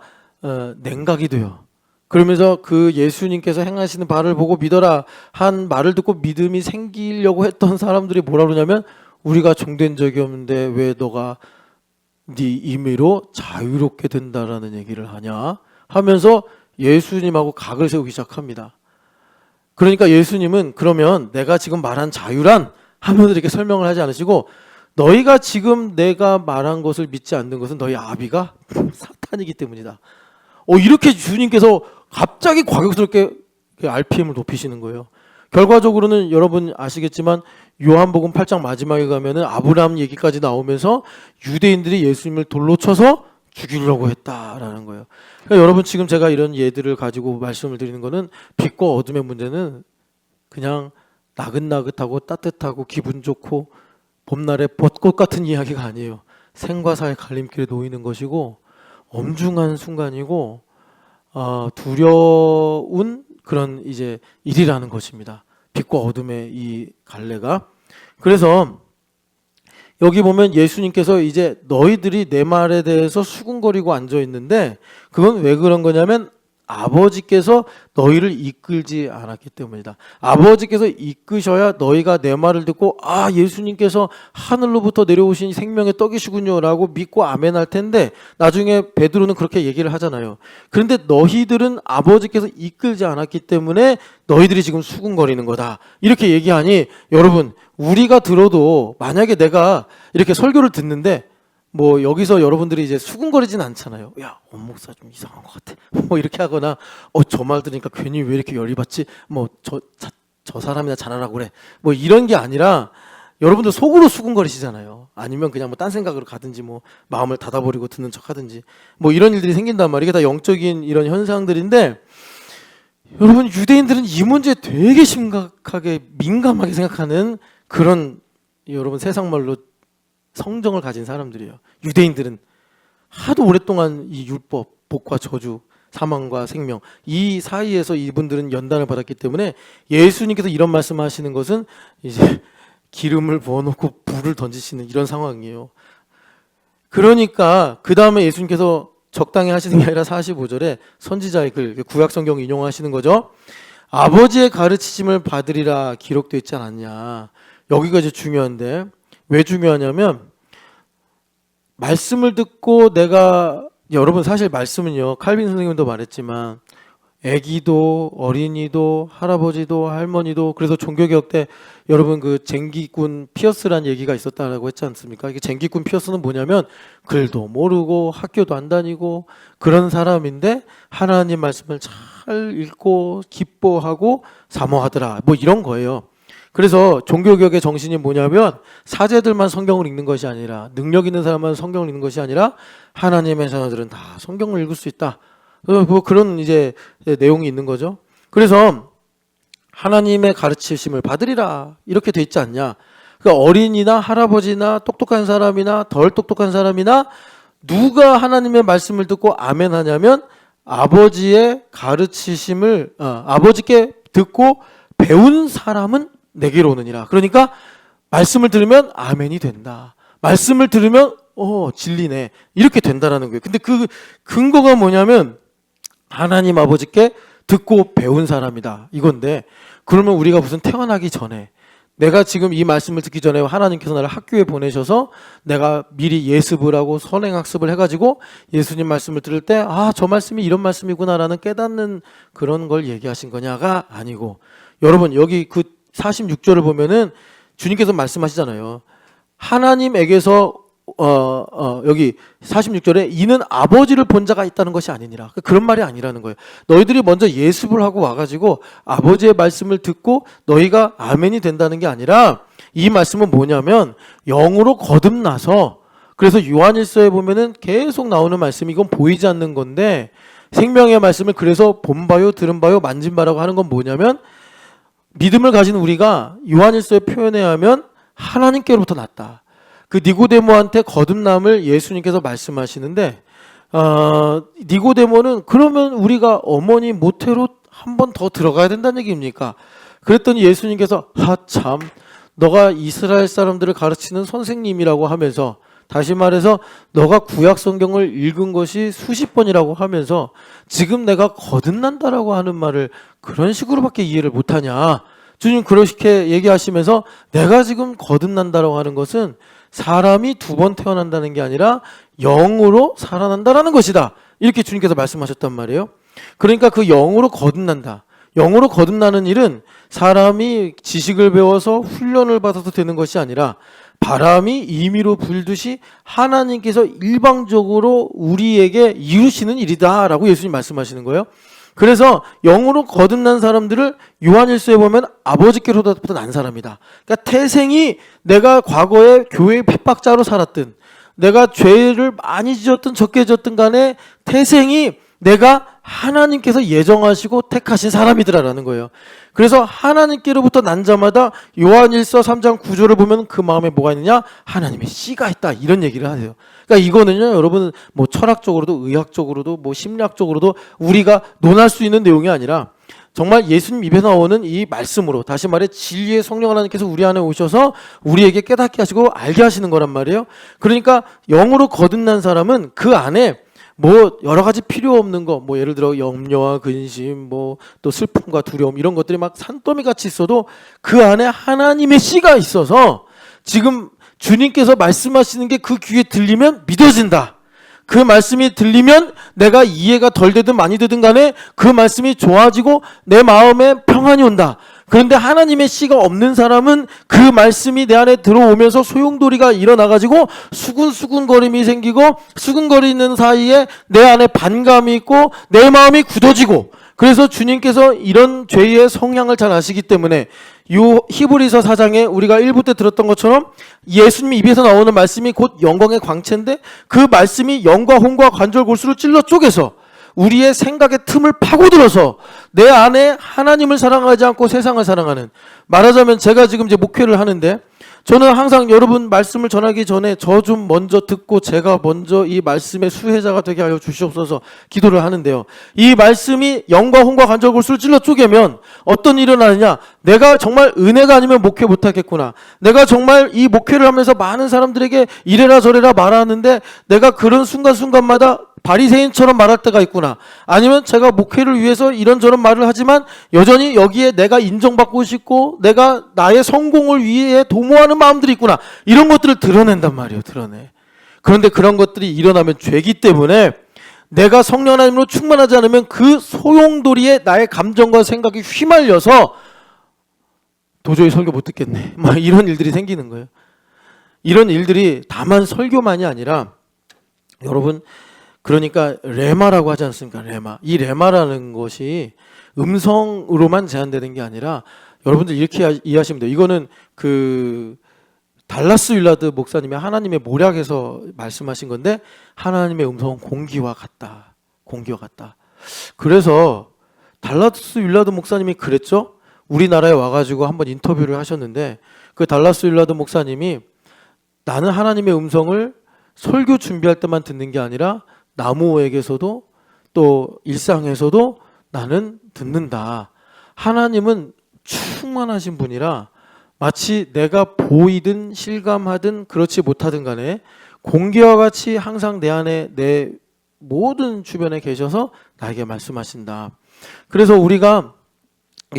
냉각이 돼요. 그러면서 그 예수님께서 행하시는 바를 보고 믿어라 한 말을 듣고 믿음이 생기려고 했던 사람들이 뭐라 그러냐면, 우리가 종된 적이 없는데 왜 너가 네 임의로 자유롭게 된다라는 얘기를 하냐 하면서 예수님하고 각을 세우기 시작합니다. 그러니까 예수님은 그러면 내가 지금 말한 자유란 하면서 이렇게 설명을 하지 않으시고, 너희가 지금 내가 말한 것을 믿지 않는 것은 너희 아비가 사탄이기 때문이다. 이렇게 주님께서 갑자기 과격스럽게 RPM을 높이시는 거예요. 결과적으로는 여러분 아시겠지만 요한복음 8장 마지막에 가면은 아브라함 얘기까지 나오면서 유대인들이 예수님을 돌로 쳐서 죽이려고 했다라는 거예요. 그러니까 여러분, 지금 제가 이런 예들을 가지고 말씀을 드리는 거는 빛과 어둠의 문제는 그냥 나긋나긋하고 따뜻하고 기분 좋고 봄날의 벚꽃 같은 이야기가 아니에요. 생과 사의 갈림길에 놓이는 것이고 엄중한 순간이고 두려운 그런 이제 일이라는 것입니다. 빛과 어둠의 이 갈래가. 그래서 여기 보면 예수님께서 이제 너희들이 내 말에 대해서 수군거리고 앉아 있는데, 그건 왜 그런 거냐면 아버지께서 너희를 이끌지 않았기 때문이다. 아버지께서 이끄셔야 너희가 내 말을 듣고 예수님께서 하늘로부터 내려오신 생명의 떡이시군요 라고 믿고 아멘할 텐데, 나중에 베드로는 그렇게 얘기를 하잖아요. 그런데 너희들은 아버지께서 이끌지 않았기 때문에 너희들이 지금 수군거리는 거다, 이렇게 얘기하니, 여러분, 우리가 들어도 만약에 내가 이렇게 설교를 듣는데 뭐 여기서 여러분들이 이제 수군거리진 않잖아요. 야, 목사 좀 이상한 것 같아, 뭐 이렇게 하거나 저 말 들으니까 괜히 왜 이렇게 열이 받지, 뭐 저 사람이나 잘하라고 그래, 뭐 이런 게 아니라 여러분들 속으로 수군거리시잖아요. 아니면 그냥 뭐 딴 생각으로 가든지, 뭐 마음을 닫아버리고 듣는 척 하든지, 뭐 이런 일들이 생긴단 말이에요. 이게 다 영적인 이런 현상들인데, 여러분, 유대인들은 이 문제에 되게 심각하게 민감하게 생각하는 그런, 여러분, 세상 말로 성정을 가진 사람들이에요. 유대인들은 하도 오랫동안 이 율법, 복과 저주, 사망과 생명, 이 사이에서 이분들은 연단을 받았기 때문에 예수님께서 이런 말씀하시는 것은 이제 기름을 부어놓고 불을 던지시는 이런 상황이에요. 그러니까 그 다음에 예수님께서 적당히 하시는 게 아니라 45절에 선지자의 글, 구약 성경 인용하시는 거죠. 아버지의 가르치심을 받으리라 기록되어 있지 않았냐. 여기가 이제 중요한데, 왜 중요하냐면, 말씀을 듣고 내가, 여러분 사실 말씀은요, 칼빈 선생님도 말했지만 애기도 어린이도 할아버지도 할머니도, 그래서 종교개혁 때 여러분 그 쟁기꾼 피어스란 얘기가 있었다고 했지 않습니까? 이게 쟁기꾼 피어스는 뭐냐면 글도 모르고 학교도 안 다니고 그런 사람인데 하나님 말씀을 잘 읽고 기뻐하고 사모하더라, 뭐 이런 거예요. 그래서 종교개혁의 정신이 뭐냐면 사제들만 성경을 읽는 것이 아니라, 능력 있는 사람만 성경을 읽는 것이 아니라 하나님의 자녀들은 다 성경을 읽을 수 있다, 뭐 그런 이제 내용이 있는 거죠. 그래서 하나님의 가르치심을 받으리라 이렇게 돼 있지 않냐. 그러니까 어린이나 할아버지나 똑똑한 사람이나 덜 똑똑한 사람이나 누가 하나님의 말씀을 듣고 아멘 하냐면 아버지의 가르치심을, 아버지께 듣고 배운 사람은 내게로 오느니라. 그러니까 말씀을 들으면 아멘이 된다. 말씀을 들으면 진리네. 이렇게 된다라는 거예요. 근데 그 근거가 뭐냐면 하나님 아버지께 듣고 배운 사람이다. 이건데 그러면 우리가 무슨 태어나기 전에 내가 지금 이 말씀을 듣기 전에 하나님께서 나를 학교에 보내셔서 내가 미리 예습을 하고 선행학습을 해가지고 예수님 말씀을 들을 때 저 말씀이 이런 말씀이구나라는 깨닫는 그런 걸 얘기하신 거냐가 아니고, 여러분 여기 그 46절을 보면은 주님께서 말씀하시잖아요. 하나님에게서 여기 46절에 이는 아버지를 본 자가 있다는 것이 아니니라. 그런 말이 아니라는 거예요. 너희들이 먼저 예습을 하고 와가지고 아버지의 말씀을 듣고 너희가 아멘이 된다는 게 아니라, 이 말씀은 뭐냐면 영으로 거듭나서, 그래서 요한일서에 보면은 계속 나오는 말씀이, 이건 보이지 않는 건데 생명의 말씀을 그래서 본 바요 들은 바요 만진 바라고 하는 건 뭐냐면, 믿음을 가진 우리가 요한일서에 표현해야 하면 하나님께로부터 났다. 그 니고데모한테 거듭남을 예수님께서 말씀하시는데, 니고데모는 그러면 우리가 어머니 모태로 한 번 더 들어가야 된다는 얘기입니까? 그랬더니 예수님께서 참 너가 이스라엘 사람들을 가르치는 선생님이라고 하면서, 다시 말해서 너가 구약 성경을 읽은 것이 수십 번이라고 하면서 지금 내가 거듭난다라고 하는 말을 그런 식으로밖에 이해를 못하냐. 주님 그렇게 얘기하시면서 내가 지금 거듭난다라고 하는 것은 사람이 두 번 태어난다는 게 아니라 영으로 살아난다라는 것이다. 이렇게 주님께서 말씀하셨단 말이에요. 그러니까 그 영으로 거듭난다. 영으로 거듭나는 일은 사람이 지식을 배워서 훈련을 받아서 되는 것이 아니라 바람이 임의로 불듯이 하나님께서 일방적으로 우리에게 이루시는 일이다라고 예수님 말씀하시는 거예요. 그래서 영으로 거듭난 사람들을 요한일서에 보면 아버지께로부터 난 사람이다. 그러니까 태생이 내가 과거에 교회의 핍박자로 살았든 내가 죄를 많이 지었든 적게 지었든 간에 태생이 내가 하나님께서 예정하시고 택하신 사람이더라라는 거예요. 그래서 하나님께로부터 난 자마다 요한일서 3장 9절을 보면 그 마음에 뭐가 있느냐? 하나님의 씨가 있다. 이런 얘기를 하세요. 그러니까 이거는요, 여러분 뭐 철학적으로도 의학적으로도 뭐 심리학적으로도 우리가 논할 수 있는 내용이 아니라 정말 예수님 입에 나오는 이 말씀으로, 다시 말해 진리의 성령 하나님께서 우리 안에 오셔서 우리에게 깨닫게 하시고 알게 하시는 거란 말이에요. 그러니까 영으로 거듭난 사람은 그 안에 뭐 여러 가지 필요 없는 거, 뭐 예를 들어 염려와 근심, 뭐 또 슬픔과 두려움, 이런 것들이 막 산더미 같이 있어도 그 안에 하나님의 씨가 있어서 지금 주님께서 말씀하시는 게 그 귀에 들리면 믿어진다. 그 말씀이 들리면 내가 이해가 덜 되든 많이 되든 간에 그 말씀이 좋아지고 내 마음에 평안이 온다. 그런데 하나님의 씨가 없는 사람은 그 말씀이 내 안에 들어오면서 소용돌이가 일어나가지고 수근수근거림이 생기고, 수근거리는 사이에 내 안에 반감이 있고 내 마음이 굳어지고, 그래서 주님께서 이런 죄의 성향을 잘 아시기 때문에 요 히브리서 4장에 우리가 1부 때 들었던 것처럼 예수님 입에서 나오는 말씀이 곧 영광의 광채인데, 그 말씀이 영과 혼과 관절 골수를 찔러 쪼개서 우리의 생각의 틈을 파고들어서 내 안에 하나님을 사랑하지 않고 세상을 사랑하는, 말하자면 제가 지금 이제 목회를 하는데 저는 항상 여러분 말씀을 전하기 전에 저 좀 먼저 듣고 제가 먼저 이 말씀의 수혜자가 되게 하여 주시옵소서 기도를 하는데요. 이 말씀이 영과 혼과 관절 골수를 찔러 쪼개면 어떤 일이 일어나느냐? 내가 정말 은혜가 아니면 목회 못하겠구나. 내가 정말 이 목회를 하면서 많은 사람들에게 이래라 저래라 말하는데 내가 그런 순간순간마다 바리새인처럼 말할 때가 있구나. 아니면 제가 목회를 위해서 이런저런 말을 하지만 여전히 여기에 내가 인정받고 싶고 내가 나의 성공을 위해 도모하는 마음들이 있구나. 이런 것들을 드러낸단 말이에요. 드러내. 그런데 그런 것들이 일어나면 죄이기 때문에 내가 성령 하나님으로 충만하지 않으면 그 소용돌이에 나의 감정과 생각이 휘말려서 도저히 설교 못 듣겠네. 막 이런 일들이 생기는 거예요. 이런 일들이 다만 설교만이 아니라 여러분, 그러니까 레마라고 하지 않습니까? 레마. 이 레마라는 것이 음성으로만 제한되는 게 아니라 여러분들 이렇게 이해하시면 돼요. 이거는 그 달라스 윌라드 목사님이 하나님의 모략에서 말씀하신 건데, 하나님의 음성은 공기와 같다. 공기와 같다. 그래서 달라스 윌라드 목사님이 그랬죠. 우리나라에 와가지고 한번 인터뷰를 하셨는데 그 달라스 윌라드 목사님이 나는 하나님의 음성을 설교 준비할 때만 듣는 게 아니라 나무에게서도 또 일상에서도 나는 듣는다. 하나님은 충만하신 분이라 마치 내가 보이든 실감하든 그렇지 못하든 간에 공기와 같이 항상 내 안에 내 모든 주변에 계셔서 나에게 말씀하신다. 그래서 우리가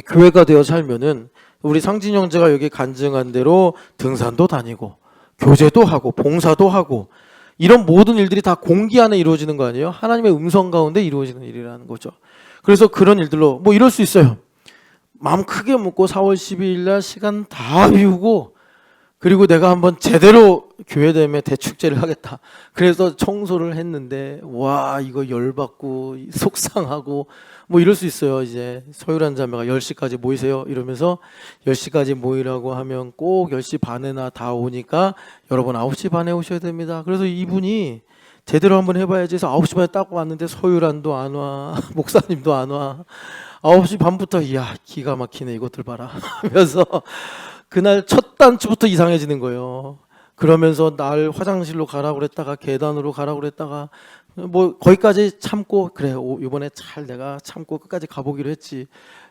교회가 되어 살면은 우리 상진 형제가 여기 간증한 대로 등산도 다니고 교제도 하고 봉사도 하고 이런 모든 일들이 다 공기 안에 이루어지는 거 아니에요? 하나님의 음성 가운데 이루어지는 일이라는 거죠. 그래서 그런 일들로 뭐 이럴 수 있어요. 마음 크게 먹고 4월 12일 날 시간 다 비우고 그리고 내가 한번 제대로 교회됨에 대축제를 하겠다. 그래서 청소를 했는데 와 이거 열받고 속상하고 뭐 이럴 수 있어요. 이제 서유란 자매가 10시까지 모이세요 이러면서 10시까지 모이라고 하면 꼭 10시 반에나 다 오니까 여러분 9시 반에 오셔야 됩니다. 그래서 이분이 제대로 한번 해봐야지 해서 9시 반에 딱 왔는데 서유란도 안 와 목사님도 안 와 9시 반부터 이야 기가 막히네 이것들 봐라 하면서 그날 첫 단추부터 이상해지는 거예요. 그러면서 날 화장실로 가라고 그랬다가 계단으로 가라고 그랬다가 뭐 거기까지 참고 그래 이번에 잘 내가 참고 끝까지 가보기로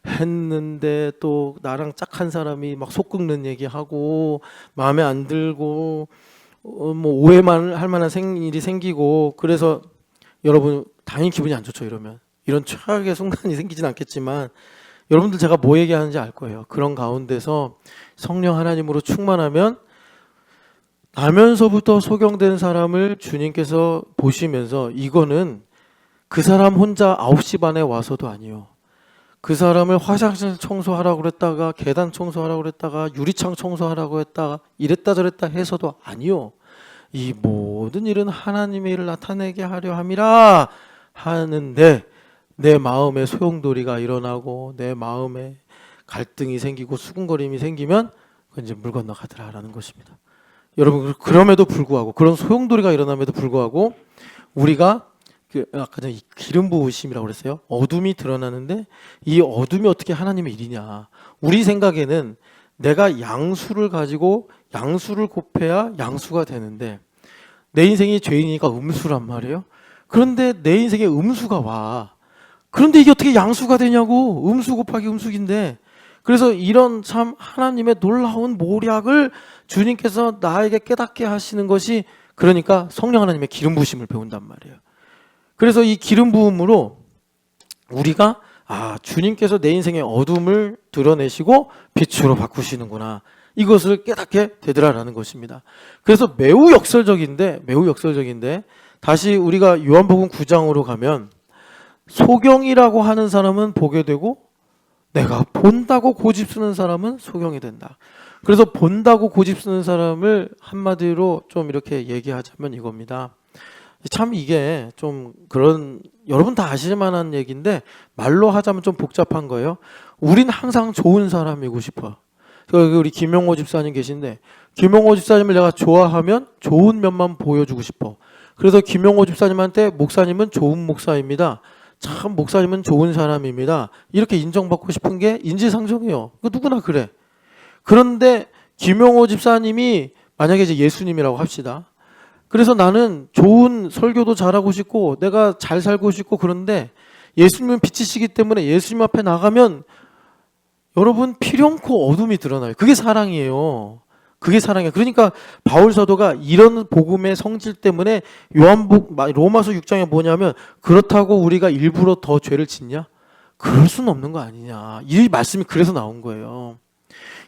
했는데 또 나랑 짝한 사람이 막 속 긁는 얘기하고 마음에 안 들고 뭐 오해만 할 만한 일이 생기고 그래서 여러분 당연히 기분이 안 좋죠. 이런 최악의 순간이 생기진 않겠지만 여러분들 제가 뭐 얘기하는지 알 거예요. 그런 가운데서 성령 하나님으로 충만하면 나면서부터 소경된 사람을 주님께서 보시면서 이거는 그 사람 혼자 9시 반에 와서도 아니요. 그 사람을 화장실 청소하라고 그랬다가 계단 청소하라고 그랬다가 유리창 청소하라고 했다가 이랬다 저랬다 해서도 아니요. 이 모든 일은 하나님의 일을 나타내게 하려 함이라 하는데 내 마음에 소용돌이가 일어나고 내 마음에 갈등이 생기고 수군거림이 생기면 그건 이제 물 건너가더라라는 것입니다. 여러분 그럼에도 불구하고 그런 소용돌이가 일어남에도 불구하고 우리가 아까 전에 기름 부으심이라고 그랬어요. 어둠이 드러나는데 이 어둠이 어떻게 하나님의 일이냐. 우리 생각에는 내가 양수를 가지고 양수를 곱해야 양수가 되는데 내 인생이 죄인이니까 음수란 말이에요. 그런데 내 인생에 음수가 와. 그런데 이게 어떻게 양수가 되냐고. 음수 곱하기 음수인데 그래서 이런 참 하나님의 놀라운 모략을 주님께서 나에게 깨닫게 하시는 것이 그러니까 성령 하나님의 기름 부으심을 배운단 말이에요. 그래서 이 기름 부음으로 우리가 주님께서 내 인생의 어둠을 드러내시고 빛으로 바꾸시는구나. 이것을 깨닫게 되더라라는 것입니다. 그래서 매우 역설적인데 다시 우리가 요한복음 9장으로 가면 소경이라고 하는 사람은 보게 되고 내가 본다고 고집 쓰는 사람은 소경이 된다. 그래서 본다고 고집 쓰는 사람을 한마디로 좀 이렇게 얘기하자면 이겁니다. 참 이게 좀 그런 여러분 다 아실 만한 얘기인데 말로 하자면 좀 복잡한 거예요. 우린 항상 좋은 사람이고 싶어. 우리 김용호 집사님 계신데 김용호 집사님을 내가 좋아하면 좋은 면만 보여주고 싶어. 그래서 김용호 집사님한테 목사님은 좋은 목사입니다. 참 목사님은 좋은 사람입니다. 이렇게 인정받고 싶은 게 인지상정이에요. 누구나 그래. 그런데 김용호 집사님이 만약에 이제 예수님이라고 합시다. 그래서 나는 좋은 설교도 잘하고 싶고 내가 잘 살고 싶고 그런데 예수님은 빛이시기 때문에 예수님 앞에 나가면 여러분 필연코 어둠이 드러나요. 그게 사랑이에요. 그게 사랑이에요. 그러니까 바울 사도가 이런 복음의 성질 때문에 로마서 6장에 뭐냐면 그렇다고 우리가 일부러 더 죄를 짓냐? 그럴 수는 없는 거 아니냐. 이 말씀이 그래서 나온 거예요.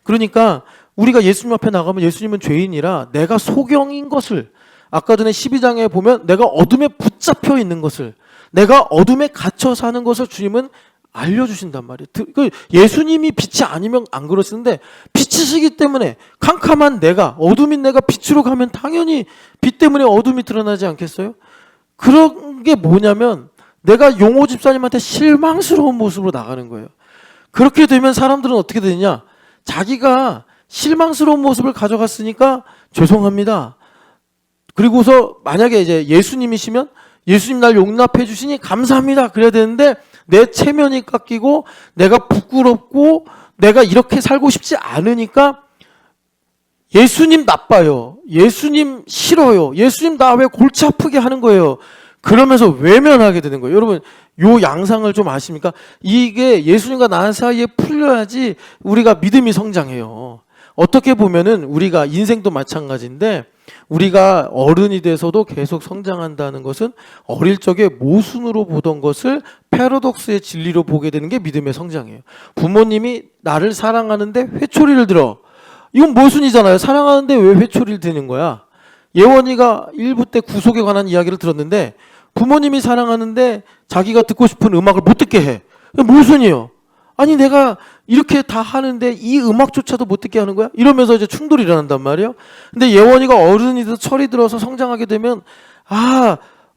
그러니까 우리가 예수님 앞에 나가면 예수님은 죄인이라 내가 소경인 것을 아까 전에 12장에 보면 내가 어둠에 붙잡혀 있는 것을 내가 어둠에 갇혀 사는 것을 주님은 알려주신단 말이에요. 예수님이 빛이 아니면 안 그러시는데 빛이시기 때문에 캄캄한 내가 어둠인 내가 빛으로 가면 당연히 빛 때문에 어둠이 드러나지 않겠어요? 그런 게 뭐냐면 내가 용호 집사님한테 실망스러운 모습으로 나가는 거예요. 그렇게 되면 사람들은 어떻게 되냐? 자기가 실망스러운 모습을 가져갔으니까 죄송합니다. 그리고서 만약에 이제 예수님이시면 예수님 날 용납해 주시니 감사합니다. 그래야 되는데 내 체면이 깎이고 내가 부끄럽고 내가 이렇게 살고 싶지 않으니까 예수님 나빠요. 예수님 싫어요. 예수님 나 왜 골치 아프게 하는 거예요. 그러면서 외면하게 되는 거예요. 여러분, 요 양상을 좀 아십니까? 이게 예수님과 나 사이에 풀려야지 우리가 믿음이 성장해요. 어떻게 보면은 우리가 인생도 마찬가지인데, 우리가 어른이 돼서도 계속 성장한다는 것은 어릴 적에 모순으로 보던 것을 패러독스의 진리로 보게 되는 게 믿음의 성장이에요. 부모님이 나를 사랑하는데 회초리를 들어. 이건 모순이잖아요. 사랑하는데 왜 회초리를 드는 거야? 예원이가 1부 때 구속에 관한 이야기를 들었는데, 부모님이 사랑하는데 자기가 듣고 싶은 음악을 못 듣게 해. 모순이에요. 아니, 내가 이렇게 다 하는데 이 음악조차도 못 듣게 하는 거야? 이러면서 이제 충돌이 일어난단 말이에요. 근데 예원이가 어른이 돼서 철이 들어서 성장하게 되면,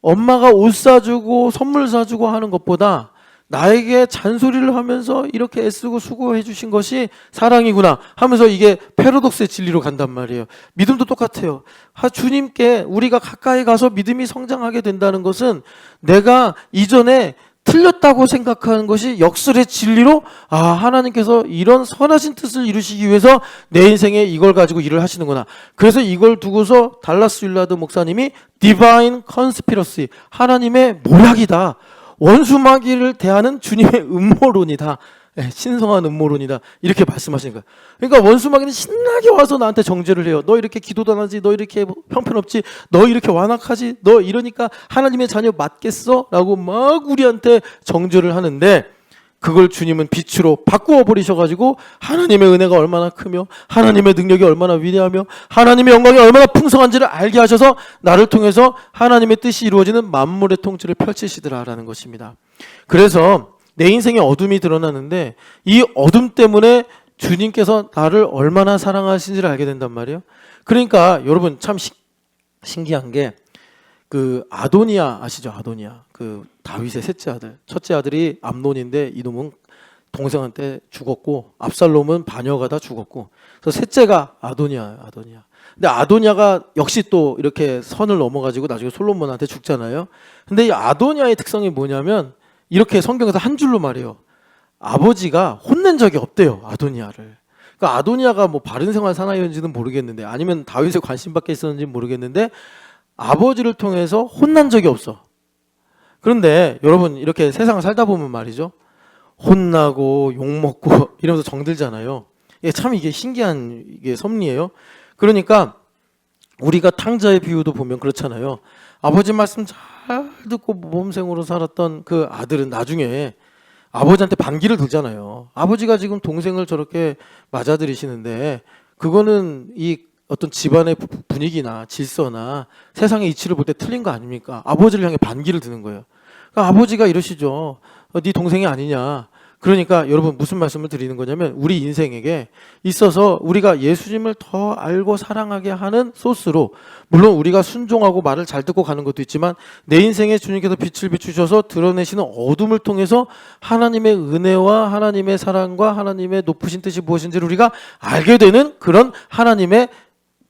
엄마가 옷 사주고 선물 사주고 하는 것보다 나에게 잔소리를 하면서 이렇게 애쓰고 수고해 주신 것이 사랑이구나 하면서 이게 패러독스의 진리로 간단 말이에요. 믿음도 똑같아요. 주님께 우리가 가까이 가서 믿음이 성장하게 된다는 것은 내가 이전에 틀렸다고 생각하는 것이 역설의 진리로, 하나님께서 이런 선하신 뜻을 이루시기 위해서 내 인생에 이걸 가지고 일을 하시는구나. 그래서 이걸 두고서 달라스 윌라드 목사님이 Divine Conspiracy, 하나님의 모략이다, 원수마귀를 대하는 주님의 음모론이다, 신성한 음모론이다, 이렇게 말씀하시는 거예요. 그러니까 원수마귀는 신나게 와서 나한테 정죄를 해요. 너 이렇게 기도도 안 하지, 너 이렇게 형편없지, 너 이렇게 완악하지, 너 이러니까 하나님의 자녀 맞겠어? 라고 막 우리한테 정죄를 하는데, 그걸 주님은 빛으로 바꾸어 버리셔가지고 하나님의 은혜가 얼마나 크며 하나님의 능력이 얼마나 위대하며 하나님의 영광이 얼마나 풍성한지를 알게 하셔서 나를 통해서 하나님의 뜻이 이루어지는 만물의 통치를 펼치시더라라는 것입니다. 그래서 내 인생에 어둠이 드러나는데, 이 어둠 때문에 주님께서 나를 얼마나 사랑하신지를 알게 된단 말이에요. 그러니까 여러분, 참 신기한 게, 아도니아 아시죠? 아도니아, 다윗의 셋째 아들, 첫째 아들이 암논인데 이놈은 동생한테 죽었고, 압살롬은 반역가 다 죽었고, 그래서 셋째가 아도니아예요. 아도니아. 근데 아도니아가 역시 또 이렇게 선을 넘어가지고 나중에 솔로몬한테 죽잖아요. 근데 이 아도니아의 특성이 뭐냐면, 이렇게 성경에서 한 줄로 말해요. 아버지가 혼낸 적이 없대요, 아도니아를. 그러니까 아도니아가 뭐 바른 생활 사나이였는지는 모르겠는데, 아니면 다윗에 관심 받게 있었는지는 모르겠는데, 아버지를 통해서 혼난 적이 없어. 그런데 여러분, 이렇게 세상을 살다 보면 말이죠, 혼나고 욕먹고 이러면서 정들잖아요. 이게 신기한 섭리예요. 그러니까 우리가 탕자의 비유도 보면 그렇잖아요. 아버지 말씀 잘 듣고 모범생으로 살았던 그 아들은 나중에 아버지한테 반기를 들잖아요. 아버지가 지금 동생을 저렇게 맞아들이시는데, 그거는 이 어떤 집안의 분위기나 질서나 세상의 이치를 볼 때 틀린 거 아닙니까? 아버지를 향해 반기를 드는 거예요. 그러니까 아버지가 이러시죠. 네 동생이 아니냐. 그러니까 여러분, 무슨 말씀을 드리는 거냐면, 우리 인생에게 있어서 우리가 예수님을 더 알고 사랑하게 하는 소스로, 물론 우리가 순종하고 말을 잘 듣고 가는 것도 있지만, 내 인생에 주님께서 빛을 비추셔서 드러내시는 어둠을 통해서 하나님의 은혜와 하나님의 사랑과 하나님의 높으신 뜻이 무엇인지를 우리가 알게 되는 그런 하나님의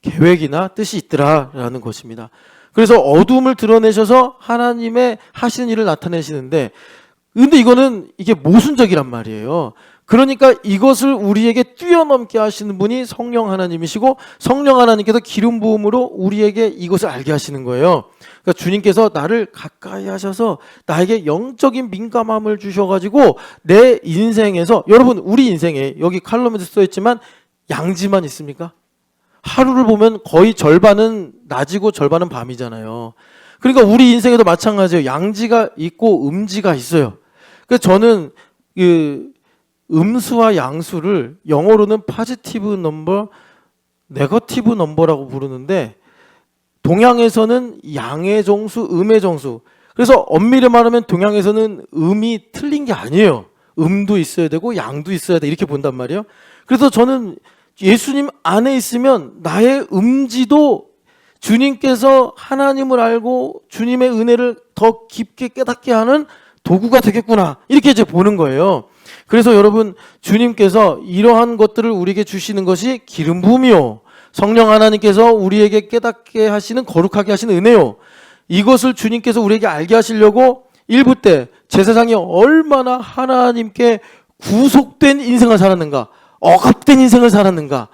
계획이나 뜻이 있더라라는 것입니다. 그래서 어둠을 드러내셔서 하나님의 하시는 일을 나타내시는데, 근데 이게 모순적이란 말이에요. 그러니까 이것을 우리에게 뛰어넘게 하시는 분이 성령 하나님이시고, 성령 하나님께서 기름 부음으로 우리에게 이것을 알게 하시는 거예요. 그러니까 주님께서 나를 가까이 하셔서 나에게 영적인 민감함을 주셔가지고 내 인생에서, 여러분, 우리 인생에 여기 칼럼에도 써있지만 양지만 있습니까? 하루를 보면 거의 절반은 낮이고 절반은 밤이잖아요. 그러니까 우리 인생에도 마찬가지예요. 양지가 있고 음지가 있어요. 그래서 저는 음수와 양수를 영어로는 포지티브 넘버, 네거티브 넘버라고 부르는데, 동양에서는 양의 정수, 음의 정수. 그래서 엄밀히 말하면 동양에서는 음이 틀린 게 아니에요. 음도 있어야 되고 양도 있어야 돼, 이렇게 본단 말이에요. 그래서 저는 예수님 안에 있으면 나의 음지도 주님께서 하나님을 알고 주님의 은혜를 더 깊게 깨닫게 하는 도구가 되겠구나, 이렇게 이제 보는 거예요. 그래서 여러분, 주님께서 이러한 것들을 우리에게 주시는 것이 기름 부음이요, 성령 하나님께서 우리에게 깨닫게 하시는, 거룩하게 하시는 은혜요, 이것을 주님께서 우리에게 알게 하시려고 1부 때 제사장이 얼마나 하나님께 구속된 인생을 살았는가, 억압된 인생을 살았는가,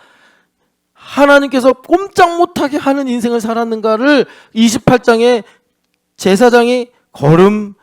하나님께서 꼼짝 못하게 하는 인생을 살았는가를 28장에 제사장이 걸음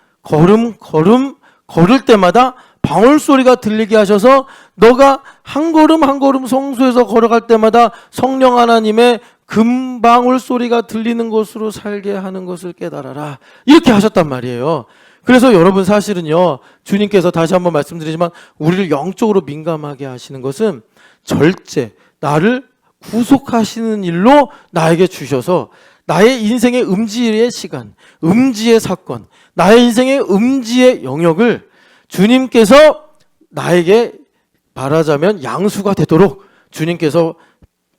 걸을 때마다 방울 소리가 들리게 하셔서 너가 한 걸음 한 걸음 성소에서 걸어갈 때마다 성령 하나님의 금방울 소리가 들리는 곳으로 살게 하는 것을 깨달아라. 이렇게 하셨단 말이에요. 그래서 여러분 사실은요, 주님께서 다시 한번 말씀드리지만 우리를 영적으로 민감하게 하시는 것은 절제, 나를 구속하시는 일로 나에게 주셔서 나의 인생의 음지의 시간, 음지의 사건, 나의 인생의 음지의 영역을 주님께서 나에게 말하자면 양수가 되도록 주님께서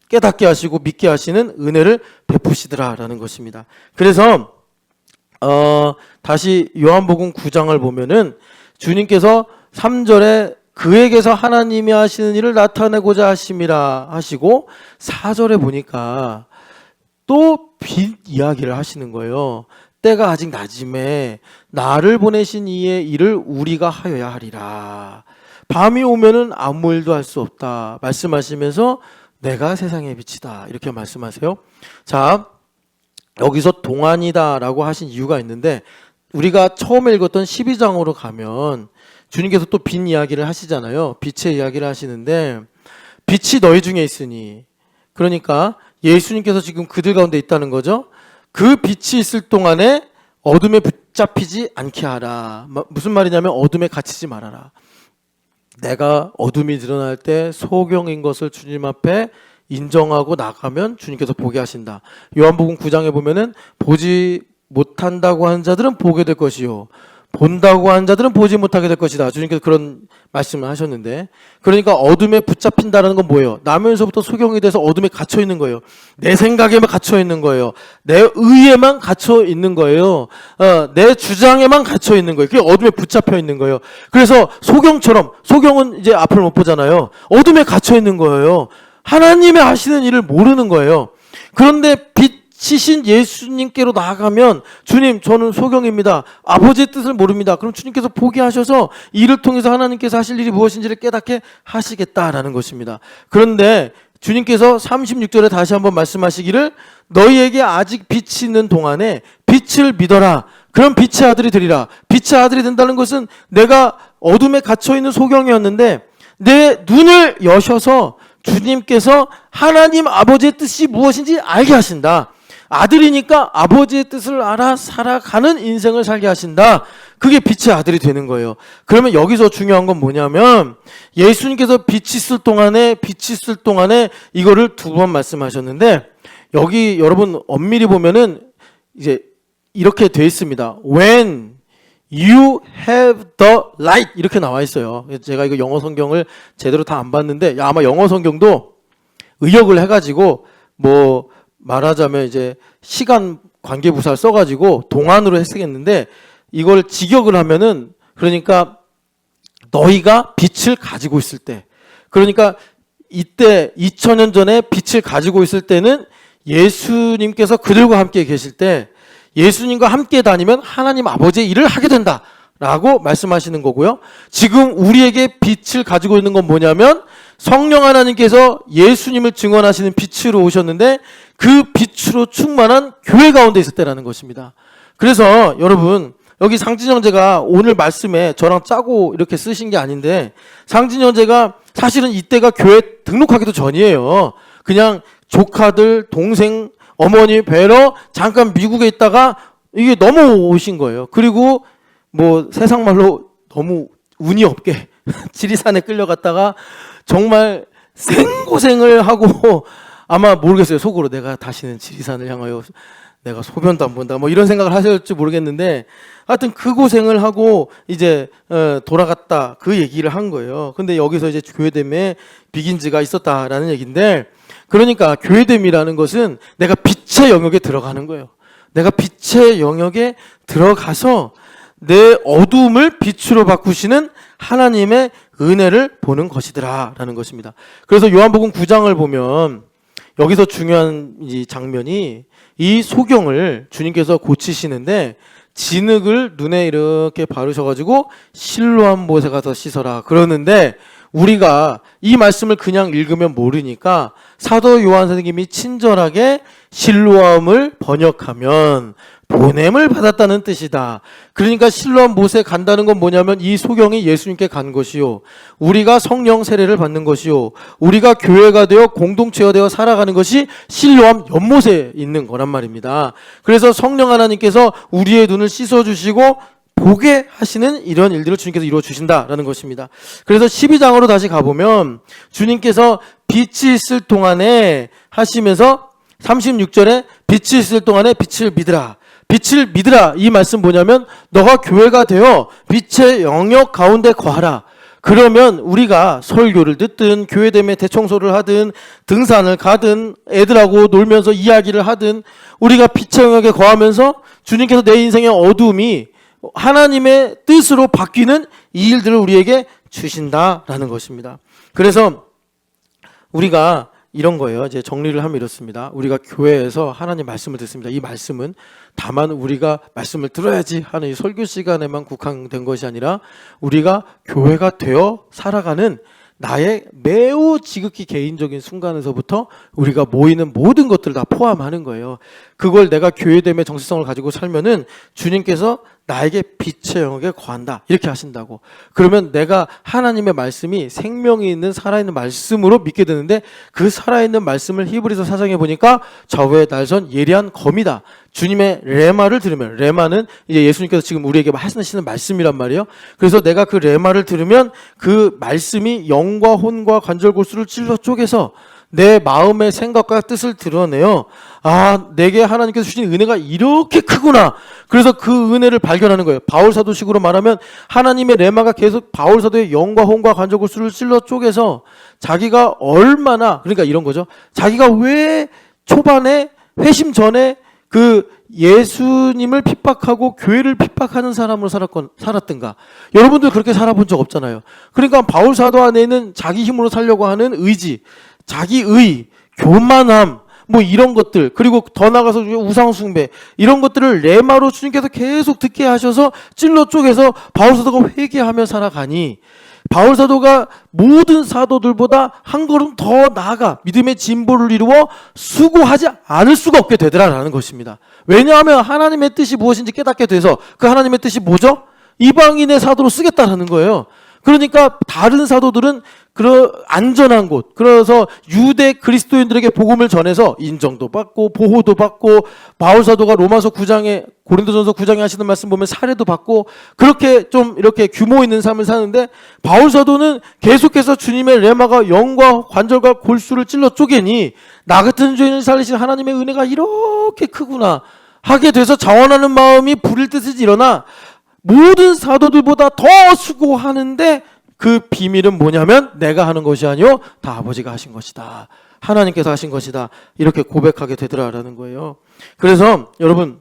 깨닫게 하시고 믿게 하시는 은혜를 베푸시더라라는 것입니다. 그래서 다시 요한복음 9장을 보면은 주님께서 3절에 그에게서 하나님이 하시는 일을 나타내고자 하심이라 하시고 4절에 보니까 또 빈 이야기를 하시는 거예요. 때가 아직 낮음에 나를 보내신 이의 일을 우리가 하여야 하리라. 밤이 오면은 아무 일도 할 수 없다 말씀하시면서 내가 세상의 빛이다 이렇게 말씀하세요. 자, 여기서 동안이다라고 하신 이유가 있는데 우리가 처음에 읽었던 12장으로 가면 주님께서 또 빈 이야기를 하시잖아요. 빛의 이야기를 하시는데 빛이 너희 중에 있으니, 그러니까 예수님께서 지금 그들 가운데 있다는 거죠. 그 빛이 있을 동안에 어둠에 붙잡히지 않게 하라. 무슨 말이냐면 어둠에 갇히지 말아라. 내가 어둠이 드러날 때 소경인 것을 주님 앞에 인정하고 나가면 주님께서 보게 하신다. 요한복음 9장에 보면은 보지 못한다고 하는 자들은 보게 될 것이요, 본다고 하는 자들은 보지 못하게 될 것이다. 주님께서 그런 말씀을 하셨는데, 그러니까 어둠에 붙잡힌다는 건 뭐예요? 나면서부터 소경이 돼서 어둠에 갇혀 있는 거예요. 내 생각에만 갇혀 있는 거예요. 내 의에만 갇혀 있는 거예요. 내 주장에만 갇혀 있는 거예요. 그게 어둠에 붙잡혀 있는 거예요. 그래서 소경처럼, 소경은 이제 앞을 못 보잖아요. 어둠에 갇혀 있는 거예요. 하나님의 하시는 일을 모르는 거예요. 그런데 빛이신 예수님께로 나아가면 주님, 저는 소경입니다. 아버지의 뜻을 모릅니다. 그럼 주님께서 보게 하셔서 이를 통해서 하나님께서 하실 일이 무엇인지를 깨닫게 하시겠다라는 것입니다. 그런데 주님께서 36절에 다시 한번 말씀하시기를 너희에게 아직 빛이 있는 동안에 빛을 믿어라. 그럼 빛의 아들이 되리라. 빛의 아들이 된다는 것은 내가 어둠에 갇혀있는 소경이었는데 내 눈을 여셔서 주님께서 하나님 아버지의 뜻이 무엇인지 알게 하신다. 아들이니까 아버지의 뜻을 알아 살아가는 인생을 살게 하신다. 그게 빛의 아들이 되는 거예요. 그러면 여기서 중요한 건 뭐냐면 예수님께서 빛이 있을 동안에 이거를 두 번 말씀하셨는데 여기 여러분 엄밀히 보면은 이제 이렇게 돼 있습니다. When you have the light 이렇게 나와 있어요. 제가 이거 영어 성경을 제대로 다 안 봤는데 아마 영어 성경도 의역을 해가지고 뭐 말하자면 이제 시간 관계부사를 써가지고 동안으로 했었겠는데 이걸 직역을 하면은 그러니까 너희가 빛을 가지고 있을 때, 그러니까 이때 2000년 전에 빛을 가지고 있을 때는 예수님께서 그들과 함께 계실 때 예수님과 함께 다니면 하나님 아버지의 일을 하게 된다라고 말씀하시는 거고요. 지금 우리에게 빛을 가지고 있는 건 뭐냐면 성령 하나님께서 예수님을 증언하시는 빛으로 오셨는데 그 빛으로 충만한 교회 가운데 있을 때라는 것입니다. 그래서 여러분 여기 상진 형제가 오늘 말씀에 저랑 짜고 이렇게 쓰신 게 아닌데 상진 형제가 사실은 이때가 교회 등록하기도 전이에요. 그냥 조카들, 동생, 어머니 뵈러 잠깐 미국에 있다가 이게 넘어오신 거예요. 그리고 뭐 세상 말로 너무 운이 없게 지리산에 끌려갔다가 정말 생고생을 하고 아마 모르겠어요. 속으로 내가 다시는 지리산을 향하여 내가 소변도 안 본다 뭐 이런 생각을 하실지 모르겠는데 하여튼 그 고생을 하고 이제 돌아갔다 그 얘기를 한 거예요. 근데 여기서 이제 교회됨에 비긴즈가 있었다라는 얘기인데, 그러니까 교회됨이라는 것은 내가 빛의 영역에 들어가는 거예요. 내가 빛의 영역에 들어가서 내 어두움을 빛으로 바꾸시는 하나님의 은혜를 보는 것이더라 라는 것입니다. 그래서 요한복음 9장을 보면 여기서 중요한 이 장면이 이 소경을 주님께서 고치시는데 진흙을 눈에 이렇게 바르셔가지고 실로암 못에 가서 씻어라 그러는데 우리가 이 말씀을 그냥 읽으면 모르니까 사도 요한 선생님이 친절하게 실로암을 번역하면 보냄을 받았다는 뜻이다. 그러니까 실로암 못에 간다는 건 뭐냐면 이 소경이 예수님께 간 것이요, 우리가 성령 세례를 받는 것이요, 우리가 교회가 되어 공동체가 되어 살아가는 것이 실로암 연못에 있는 거란 말입니다. 그래서 성령 하나님께서 우리의 눈을 씻어주시고 보게 하시는 이런 일들을 주님께서 이루어 주신다라는 것입니다. 그래서 12장으로 다시 가보면 주님께서 빛이 있을 동안에 하시면서 36절에 빛이 있을 동안에 빛을 믿으라. 빛을 믿으라. 이 말씀 뭐냐면 너가 교회가 되어 빛의 영역 가운데 거하라. 그러면 우리가 설교를 듣든 교회됨에 대청소를 하든 등산을 가든 애들하고 놀면서 이야기를 하든 우리가 빛의 영역에 거하면서 주님께서 내 인생의 어둠이 하나님의 뜻으로 바뀌는 이 일들을 우리에게 주신다라는 것입니다. 그래서 우리가 이런 거예요. 이제 정리를 하면 이렇습니다. 우리가 교회에서 하나님 말씀을 듣습니다. 이 말씀은 다만 우리가 말씀을 들어야지 하는 이 설교 시간에만 국한된 것이 아니라 우리가 교회가 되어 살아가는 나의 매우 지극히 개인적인 순간에서부터 우리가 모이는 모든 것들을 다 포함하는 거예요. 그걸 내가 교회됨의 정체성을 가지고 살면은 주님께서 나에게 빛의 영역에 거한다 이렇게 하신다고. 그러면 내가 하나님의 말씀이 생명이 있는 살아있는 말씀으로 믿게 되는데 그 살아있는 말씀을 히브리서 4장에 보니까 좌우에 날선 예리한 검이다. 주님의 레마를 들으면, 레마는 이제 예수님께서 지금 우리에게 하시는 말씀이란 말이에요. 그래서 내가 그 레마를 들으면 그 말씀이 영과 혼과 관절골수를 찔러 쪼개서 내 마음의 생각과 뜻을 드러내요. 아, 내게 하나님께서 주신 은혜가 이렇게 크구나. 그래서 그 은혜를 발견하는 거예요. 바울 사도식으로 말하면 하나님의 레마가 계속 바울 사도의 영과 혼과 관절골수를 찔러 쪼개서 자기가 얼마나, 그러니까 이런 거죠. 자기가 왜 초반에 회심 전에 그 예수님을 핍박하고 교회를 핍박하는 사람으로 살았던가. 여러분들 그렇게 살아본 적 없잖아요. 그러니까 바울 사도 안에는 자기 힘으로 살려고 하는 의지, 자기의, 교만함, 뭐 이런 것들, 그리고 더 나가서 우상숭배, 이런 것들을 레마로 주님께서 계속 듣게 하셔서 찔러 쪼개서 바울 사도가 회개하며 살아가니 바울 사도가 모든 사도들보다 한 걸음 더 나아가 믿음의 진보를 이루어 수고하지 않을 수가 없게 되더라라는 것입니다. 왜냐하면 하나님의 뜻이 무엇인지 깨닫게 돼서 그 하나님의 뜻이 뭐죠? 이방인의 사도로 쓰겠다라는 거예요. 그러니까 다른 사도들은 안전한 곳, 그래서 유대 그리스도인들에게 복음을 전해서 인정도 받고 보호도 받고 바울 사도가 로마서 9장에 고린도전서 9장에 하시는 말씀 보면 사례도 받고 그렇게 좀 이렇게 규모 있는 삶을 사는데 바울 사도는 계속해서 주님의 레마가 영과 관절과 골수를 찔러 쪼개니 나 같은 죄인을 살리신 하나님의 은혜가 이렇게 크구나 하게 돼서 자원하는 마음이 불일 듯이 일어나 모든 사도들보다 더 수고하는데 그 비밀은 뭐냐면 내가 하는 것이 아니요 다 아버지가 하신 것이다. 하나님께서 하신 것이다. 이렇게 고백하게 되더라라는 거예요. 그래서 여러분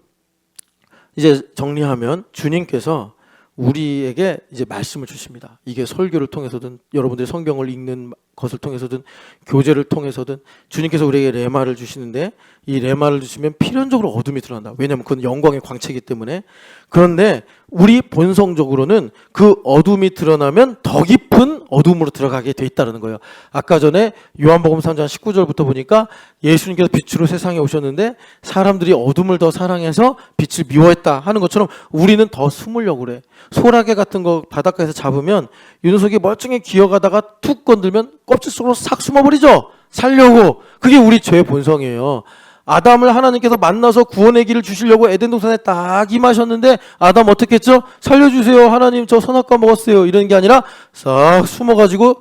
이제 정리하면 주님께서 우리에게 이제 말씀을 주십니다. 이게 설교를 통해서든 여러분들이 성경을 읽는 것을 통해서든 교제를 통해서든 주님께서 우리에게 레마를 주시는데 이 레마를 주시면 필연적으로 어둠이 드러난다. 왜냐하면 그건 영광의 광채이기 때문에. 그런데 우리 본성적으로는 그 어둠이 드러나면 더 깊은 어둠으로 들어가게 돼 있다는 거예요. 아까 전에 요한복음 3장 19절부터 보니까 예수님께서 빛으로 세상에 오셨는데 사람들이 어둠을 더 사랑해서 빛을 미워했다 하는 것처럼 우리는 더 숨으려고 그래. 소라게 같은 거 바닷가에서 잡으면 윤석이 멀쩡히 기어가다가 툭 건들면 껍질 속으로 싹 숨어버리죠. 살려고. 그게 우리 죄의 본성이에요. 아담을 하나님께서 만나서 구원의 길을 주시려고 에덴 동산에 딱 임하셨는데 아담 어떻게 했죠? 살려주세요. 하나님 저 선악과 먹었어요. 이런 게 아니라 싹 숨어가지고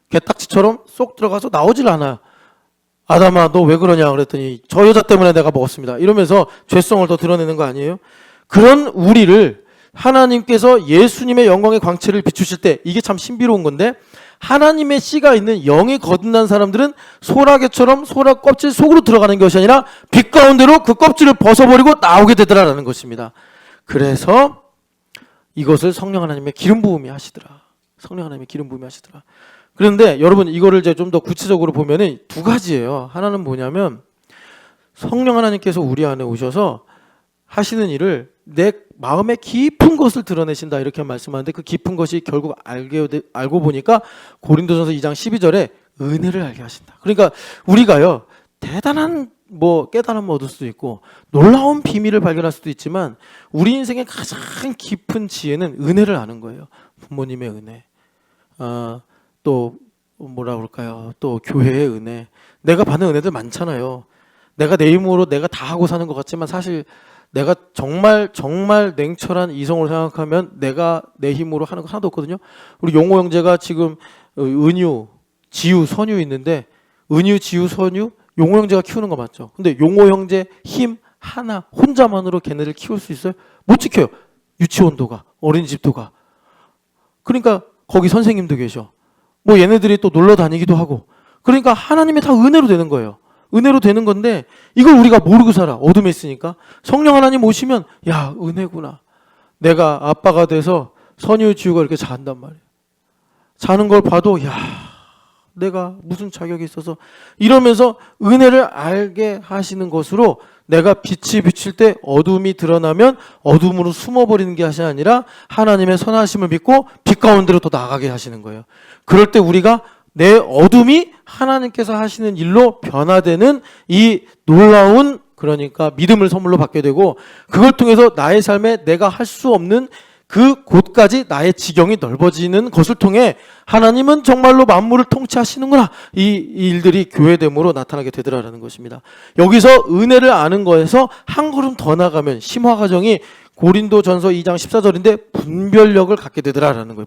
개딱지처럼 쏙 들어가서 나오질 않아요. 아담아 너 왜 그러냐 그랬더니 저 여자 때문에 내가 먹었습니다. 이러면서 죄성을 더 드러내는 거 아니에요? 그런 우리를 하나님께서 예수님의 영광의 광채를 비추실 때 이게 참 신비로운 건데 하나님의 씨가 있는 영이 거듭난 사람들은 소라게처럼 소라 껍질 속으로 들어가는 것이 아니라 빛 가운데로 그 껍질을 벗어버리고 나오게 되더라라는 것입니다. 그래서 이것을 성령 하나님의 기름 부음이 하시더라. 성령 하나님의 기름 부음이 하시더라. 그런데 여러분 이거를 이제 좀 더 구체적으로 보면은 두 가지예요. 하나는 뭐냐면 성령 하나님께서 우리 안에 오셔서 하시는 일을 내 마음의 깊은 것을 드러내신다 이렇게 말씀하는데 그 깊은 것이 결국 알고 보니까 고린도전서 2장 12절에 은혜를 알게 하신다. 그러니까 우리가요 대단한 깨달음을 얻을 수도 있고 놀라운 비밀을 발견할 수도 있지만 우리 인생의 가장 깊은 지혜는 은혜를 아는 거예요. 부모님의 은혜, 또 뭐라 그럴까요? 또 교회의 은혜. 내가 받는 은혜들 많잖아요. 내가 내 힘으로 내가 다 하고 사는 것 같지만 사실 내가 정말 냉철한 이성으로 생각하면 내가 내 힘으로 하는 거 하나도 없거든요. 우리 용호 형제가 지금 은유, 지유, 선유 있는데 은유, 지유, 선유 용호 형제가 키우는 거 맞죠? 근데 용호 형제 힘 하나 혼자만으로 걔네를 키울 수 있어요? 못 지켜요. 유치원도 가, 어린이집도 가. 그러니까 거기 선생님도 계셔. 얘네들이 또 놀러 다니기도 하고. 그러니까 하나님이 다 은혜로 되는 거예요. 은혜로 되는 건데 이걸 우리가 모르고 살아. 어둠에 있으니까. 성령 하나님 오시면 야, 은혜구나. 내가 아빠가 돼서 선유, 지우가 이렇게 잔단 말이에요. 자는 걸 봐도 야, 내가 무슨 자격이 있어서 이러면서 은혜를 알게 하시는 것으로 내가 빛이 비칠 때 어둠이 드러나면 어둠으로 숨어버리는 게 아니라 하나님의 선하심을 믿고 빛 가운데로 더 나아가게 하시는 거예요. 그럴 때 우리가 내 어둠이 하나님께서 하시는 일로 변화되는 이 놀라운 그러니까 믿음을 선물로 받게 되고 그걸 통해서 나의 삶에 내가 할 수 없는 그 곳까지 나의 지경이 넓어지는 것을 통해 하나님은 정말로 만물을 통치하시는구나. 이 일들이 교회됨으로 나타나게 되더라라는 것입니다. 여기서 은혜를 아는 거에서 한 걸음 더 나가면 심화 과정이 고린도전서 2장 14절인데 분별력을 갖게 되더라라는 거예요.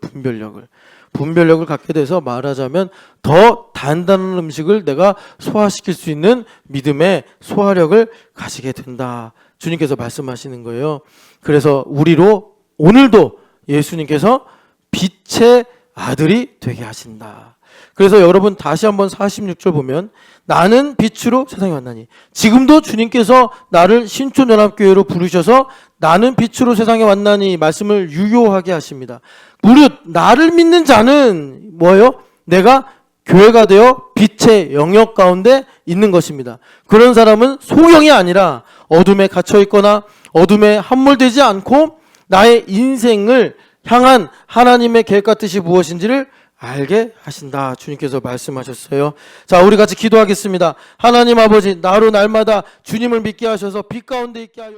분별력을 갖게 돼서 말하자면 더 단단한 음식을 내가 소화시킬 수 있는 믿음의 소화력을 가지게 된다. 주님께서 말씀하시는 거예요. 그래서 우리로 오늘도 예수님께서 빛의 아들이 되게 하신다. 그래서 여러분 다시 한번 46절 보면 나는 빛으로 세상에 왔나니 지금도 주님께서 나를 신촌연합교회로 부르셔서 나는 빛으로 세상에 왔나니 말씀을 유효하게 하십니다. 무릇 나를 믿는 자는 뭐예요? 내가 교회가 되어 빛의 영역 가운데 있는 것입니다. 그런 사람은 소경이 아니라 어둠에 갇혀 있거나 어둠에 함몰되지 않고 나의 인생을 향한 하나님의 계획과 뜻이 무엇인지를 알게 하신다. 주님께서 말씀하셨어요. 자, 우리 같이 기도하겠습니다. 하나님 아버지, 나로 날마다 주님을 믿게 하셔서 빛 가운데 있게 하여